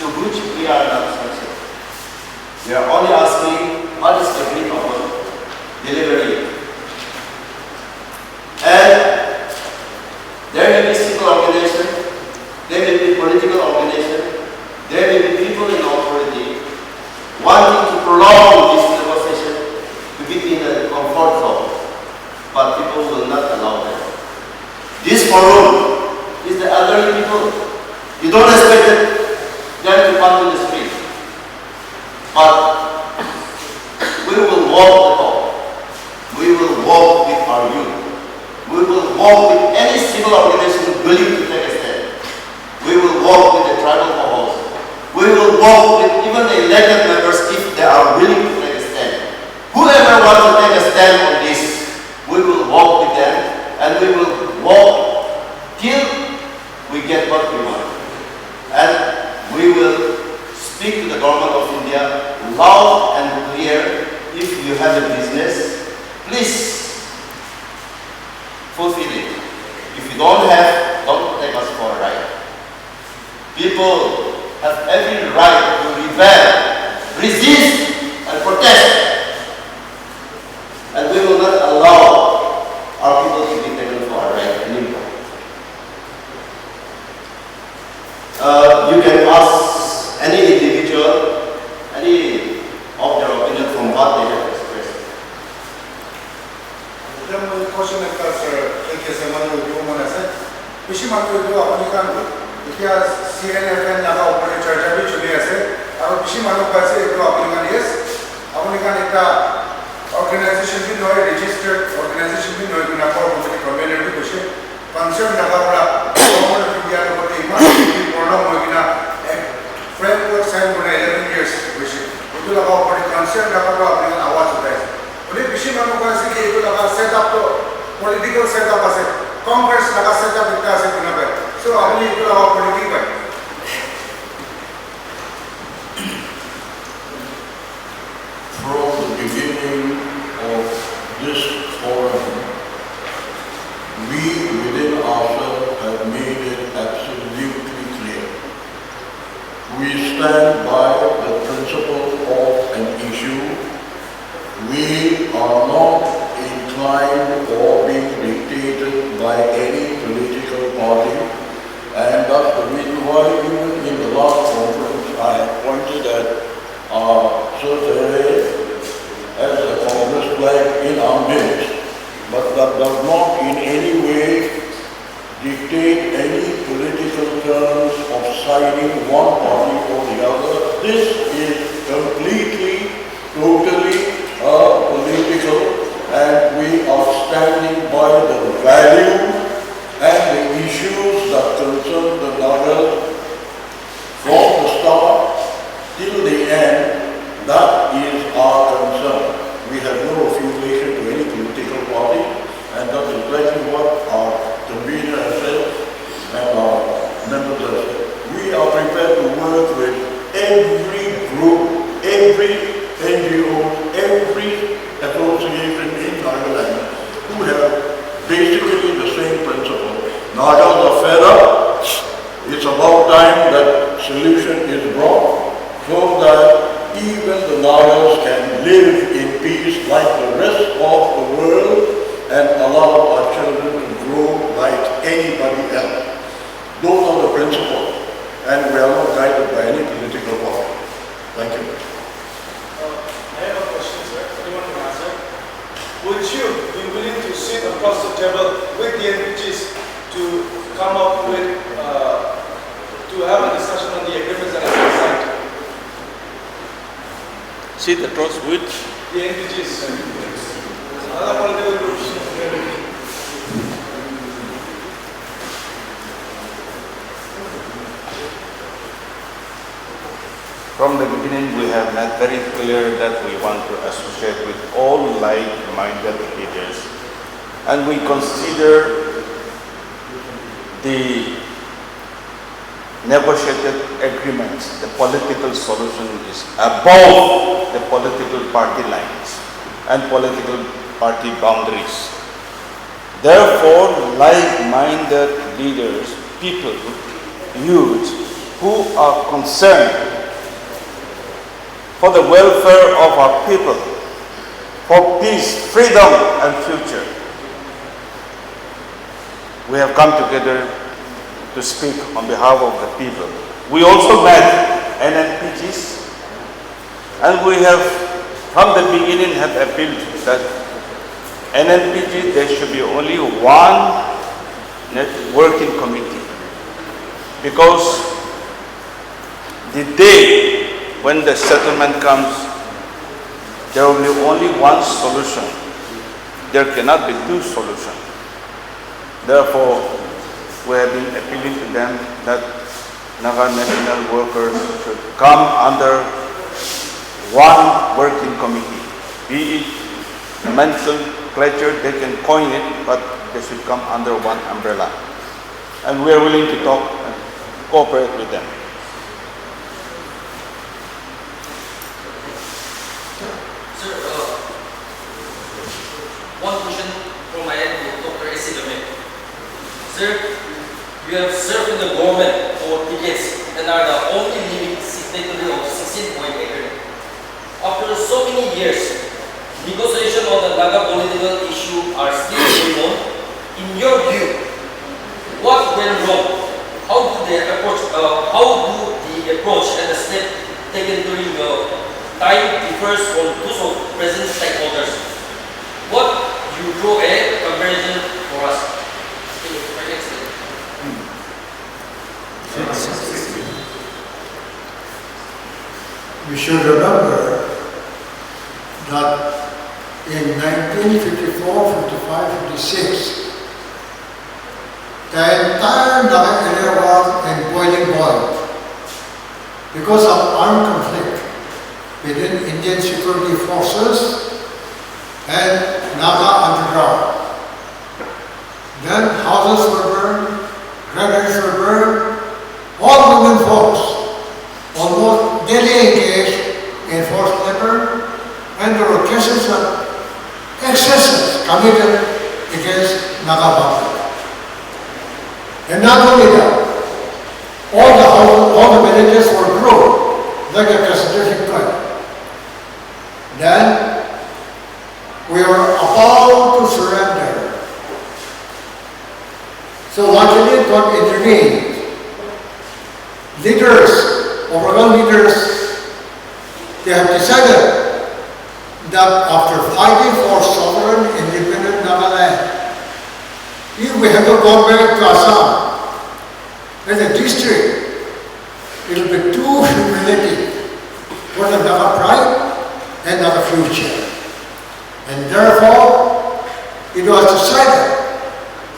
to which we are not satisfied? We are only asking what is the meaning of delivery. And there may be civil organization, there may be political organization, there may be people in authority wanting to prolong this negotiation to be in a comfort zone, but people will not allow them. This forum is the elderly people. You don't expect them to come to the street, but we will walk the talk. We will walk with our youth. We will walk with any civil organization willing to take a stand. We will walk with the tribal powers. We will walk with even the elected members if they are willing to take a stand. Whoever wants to take a stand on this, we will walk with them and we will walk till we get what we want. And we will speak to the government of India loud and clear. If you have a business, please fulfill it. If you don't have, don't take us for a ride. People have every right to rebel, resist, and protest. And we will not allow our people to be taken for a ride anymore. মানুহ এইটো আপুনি কাৰণ এতিয়া CNFN Naga ওপৰত চৰ্চা B চলি আছে আৰু বেছি মানুহ পাইছে এইটো আপুনি কাৰণ ইয়েছ আপুনি কাৰণ এটা অৰ্গেনাইজেশ্যন বি নহয় ৰেজিষ্টাৰ্ড অৰ্গেনাইজেশ্যন বি নহয় নাগৰ কমিটি কনভেনাৰ বি কৈছে কনচাৰ্ন নাগা পৰা গভৰ্ণমেণ্ট অফ ইণ্ডিয়াৰ লগতে ইমান প্ৰব্লেম হৈ কিনা এক ফ্ৰেমৱৰ্ক চাইন কৰি 11 years হৈছে এইটো লগা ওপৰত কনচাৰ্ন নাগা পৰা আপুনি আৱাজ উঠাইছে অনেক বেছি মানুহ কৈছে কি এইটো লগা সেটআপটো পলিটিক্যাল সেটআপ আছে কংগ্রেস লাগা সেটআপ একটা আছে কিনা ভাই সো আপনি এইটো লগা ওপৰত কি ভাই From the beginning of this forum, we within ourselves have made it absolutely clear. We stand by the principle of an issue. We are not inclined or being dictated by any political party, and that's the reason why even in the last conference I have pointed at certainly as a Congress flag in our midst, but that does not in any way dictate any political terms of siding one party or the other. This is completely, totally political, and we are standing by the values and the issues that concern the Nagas from the start till the end. That is our concern. We have no affiliation to any political party, and that's exactly what our convener has said and our members have said. We are prepared to work with every group, every NGO, every association in Nagaland who have basically the same principle. Nagas are fed up. It's about time that solution is brought so that even the Nagas can live in peace like the rest of the world and allow our children to grow like anybody else. Those are the principles, and we are not guided by any political party. Thank you. I have a question, sir. Anyone can answer? Would you be willing to sit across the table with the NPGs to come up with, to have a discussion on the agreements that have been signed? Sit across with The NPGs. Other political groups. From the beginning, we have made very clear that we want to associate with all like-minded leaders, and we consider the negotiated agreements, the political solution is above the political party lines and political party boundaries. Therefore, like-minded leaders, people, youth who are concerned for the welfare of our people, for peace, freedom and future. We have come together to speak on behalf of the people. We also met NNPGs, and we have from the beginning have appealed that NNPG there should be only one working committee, because the day when the settlement comes, there will be only one solution. There cannot be two solutions. Therefore, we have been appealing to them that Naga national workers should come under one working committee. Be it nomenclature, they can coin it, but they should come under one umbrella. And we are willing to talk and cooperate with them. Sir, one question from my end to Dr. Isidame. Sir, you have served in the government for decades and are the only living signatory of 16-point agreement. After so many years, negotiation on the Naga political issue are still going on. In your view, what went wrong? How do the approach and the step taken during the time differs from those of present stakeholders? What you draw a comparison for us? Can you explain? we should remember that in 1954, 55, 56, the entire Naga area was in boiling point because of armed conflict within Indian security forces and Naga underground. Then houses were burned, granaries were burned, all women folks almost daily engaged in forced labor, and there were cases of excesses committed against Naga public. And not only that, all the villages were grown like a concentration camp. Then we were about to surrender. So luckily God intervened. Leaders, overall leaders, they have decided that after fighting for sovereign independent Nagaland, if we have to go back to Assam as a district, it will be too humiliating for the Naga pride and Naga future. And therefore, it was decided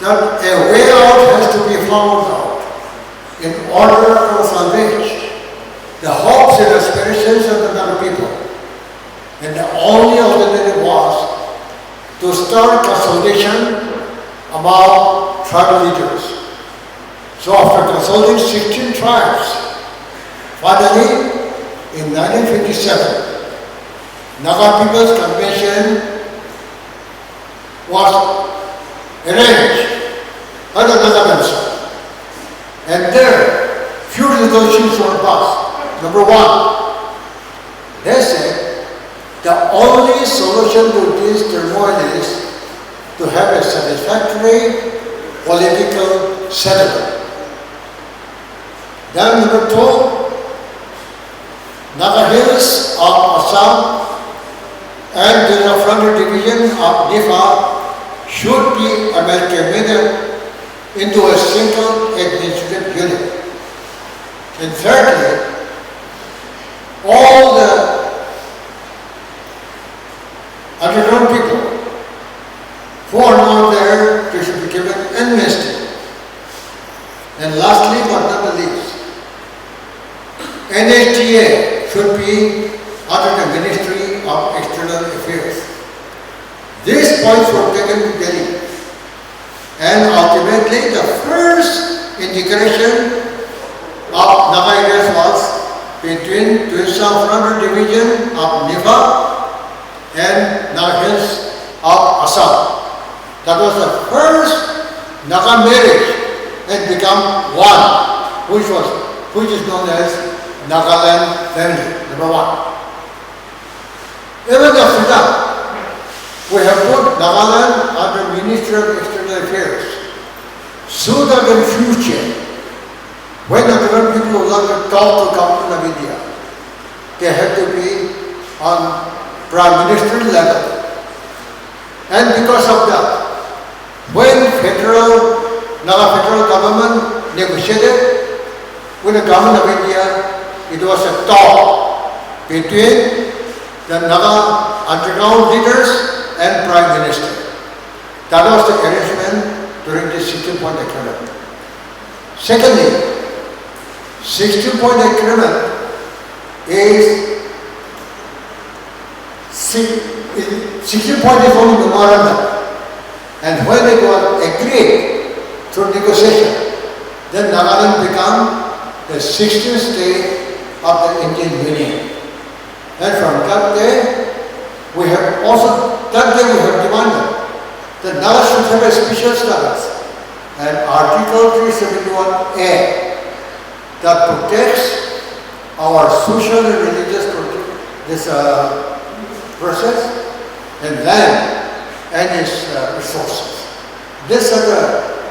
that a way out has to be found out in order to salvage the hopes and aspirations of the Naga people. And the only alternative was to start consultation among tribal leaders. So after consulting 16 tribes, finally in 1957, Naga People's Convention was arranged by the Nagaland. And there, few resolutions were passed. Number one, they said the only solution to this turmoil is to have a satisfactory political settlement. Then number two, Naga Hills of Assam and the frontier division of Nifa should be amalgamated into a single administrative unit. And thirdly, all the underground people who are not there, they should be given amnesty. And lastly, but not the least, NHTA should be under the Ministry of External Affairs. These points were taken to Delhi. And ultimately, the first integration of Naga areas was between Tuisang Frontier Division of Nifa and Naga Hills of Assam. That was the first Naga marriage and become one, which is known as Nagaland family, number one. Even after that, we have put Nagaland under Ministry of External Affairs so that in future, when the different people would like to talk to Government of India, they have to be on Prime Minister level. And because of that, when Naga federal government negotiated with the Government of India, it was a talk between the Naga underground leaders and Prime Minister. That was the arrangement during the 16-point agreement. Secondly, 16-point agreement is 16-point is only memorandum. And when it was agreed through negotiation, then Nagaland became the 16th state of the Indian Union. And from that day, we have demanded that Naga should have a special status. And Article 371A that protects our social and religious process and land and its resources. These are the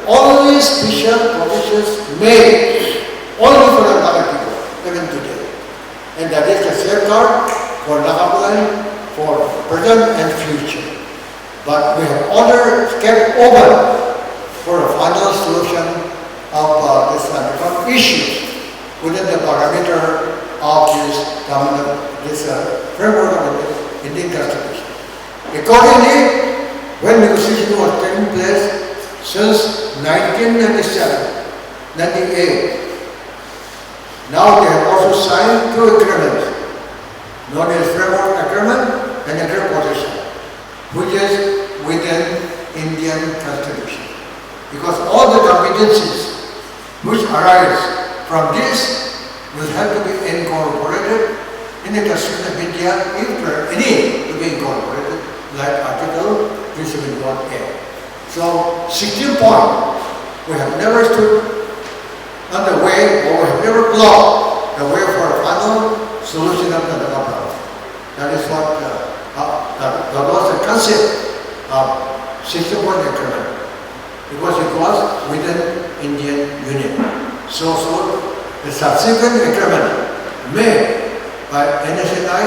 only special provisions made only for the Naga people, even today. And that is the safeguard for Nagaland for present and future. But we have kept open for a final solution of this underground issues within the parameter of this government this framework of the Indian Constitution. Accordingly, when negotiation was taking place since 1997, 98, now they have also signed 2 agreements, known as Framework Agreement and Agreement Protection, which is within Indian Constitution. Because all the competencies which arise from this will have to be incorporated in the Constitution of India if there are any to be incorporated, like Article 371A. So, 16 point, we have never stood on the way, or we have never blocked the way for a final solution of the Naga problem. That is what, that was the concept of 16 point agreement. Because it was within Indian Union. So the subsequent agreement made by NSNI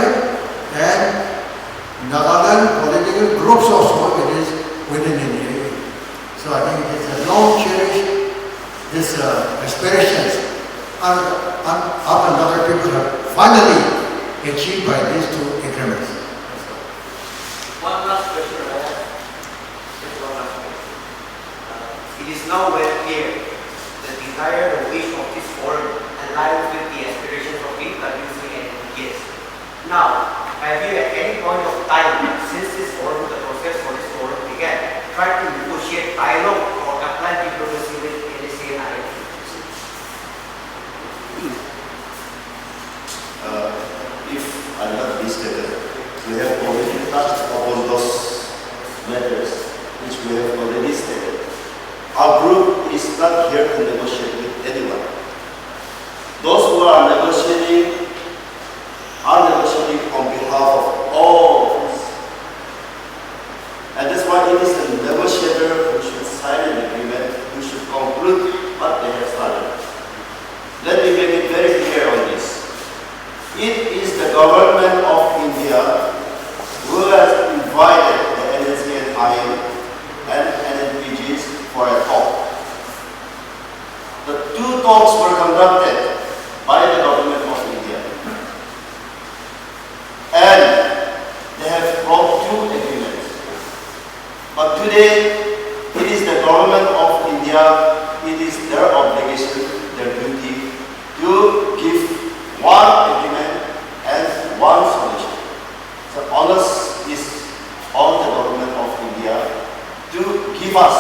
and Nagaland political groups also, it is within India. So I think it is a long cherished this aspirations and other people have finally achieved by these 2 agreements. One last question I have. It is now well clear the desire and wish of this forum aligns with the aspirations of introducing and yes. Now, have you at any point of time since this forum, the process for this forum began, tried to negotiate dialogue or apply diplomacy with NSA and IM? If I'm not mistaken, we have already touched upon those matters which we have already stated. Our group is not here to negotiate with anyone. Those who are negotiating on behalf of all of us. And that's why it is the negotiator who should sign an agreement, who should conclude what they have started. Let me make it very clear on this. It is the government of India who has invited the NSC and IM and NNPGs for a talk. The 2 talks were conducted by the government of India. And they have brought 2 agreements. But today, it is the government of India, it is their obligation, their duty to give 1 agreement and 1 solution. So onus is on the government of India to give us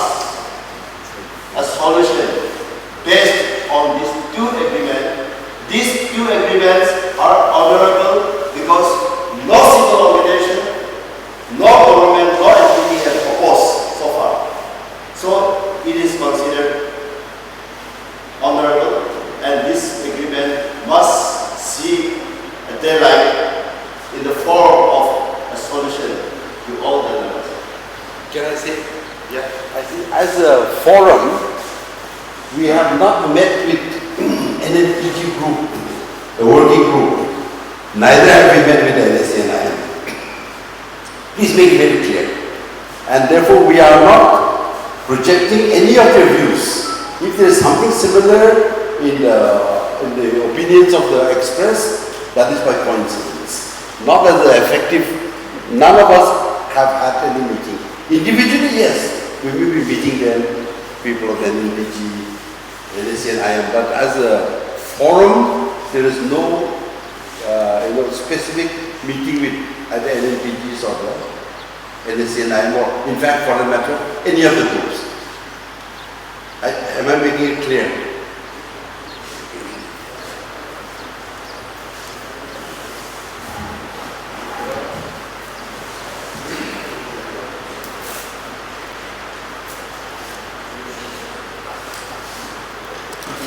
a solution based on these 2 agreements. These 2 agreements are honorable because no civil organization, no government, no entity has opposed so far. So it is considered honorable, and this agreement must see a daylight in the form of a solution to all the members. Can I say? Yeah. I think as a forum, we have not met with NNPG group, a working group. Neither have we met with the NSA and IM. Please make it very clear. And therefore we are not projecting any of their views. If there is something similar in the opinions of the express, that is by coincidence. Not as an effective, none of us have had any meeting. Individually, yes, we will be meeting them, people of NNPG, NSA and IM, but as a forum, there is no specific meeting with either NNPGs or the NSA and IM, or in fact, for the matter, any of the groups. Am I making it clear?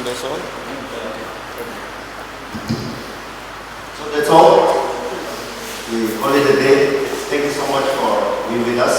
That's all. So that's all. We call it a day. Thank you so much for being with us.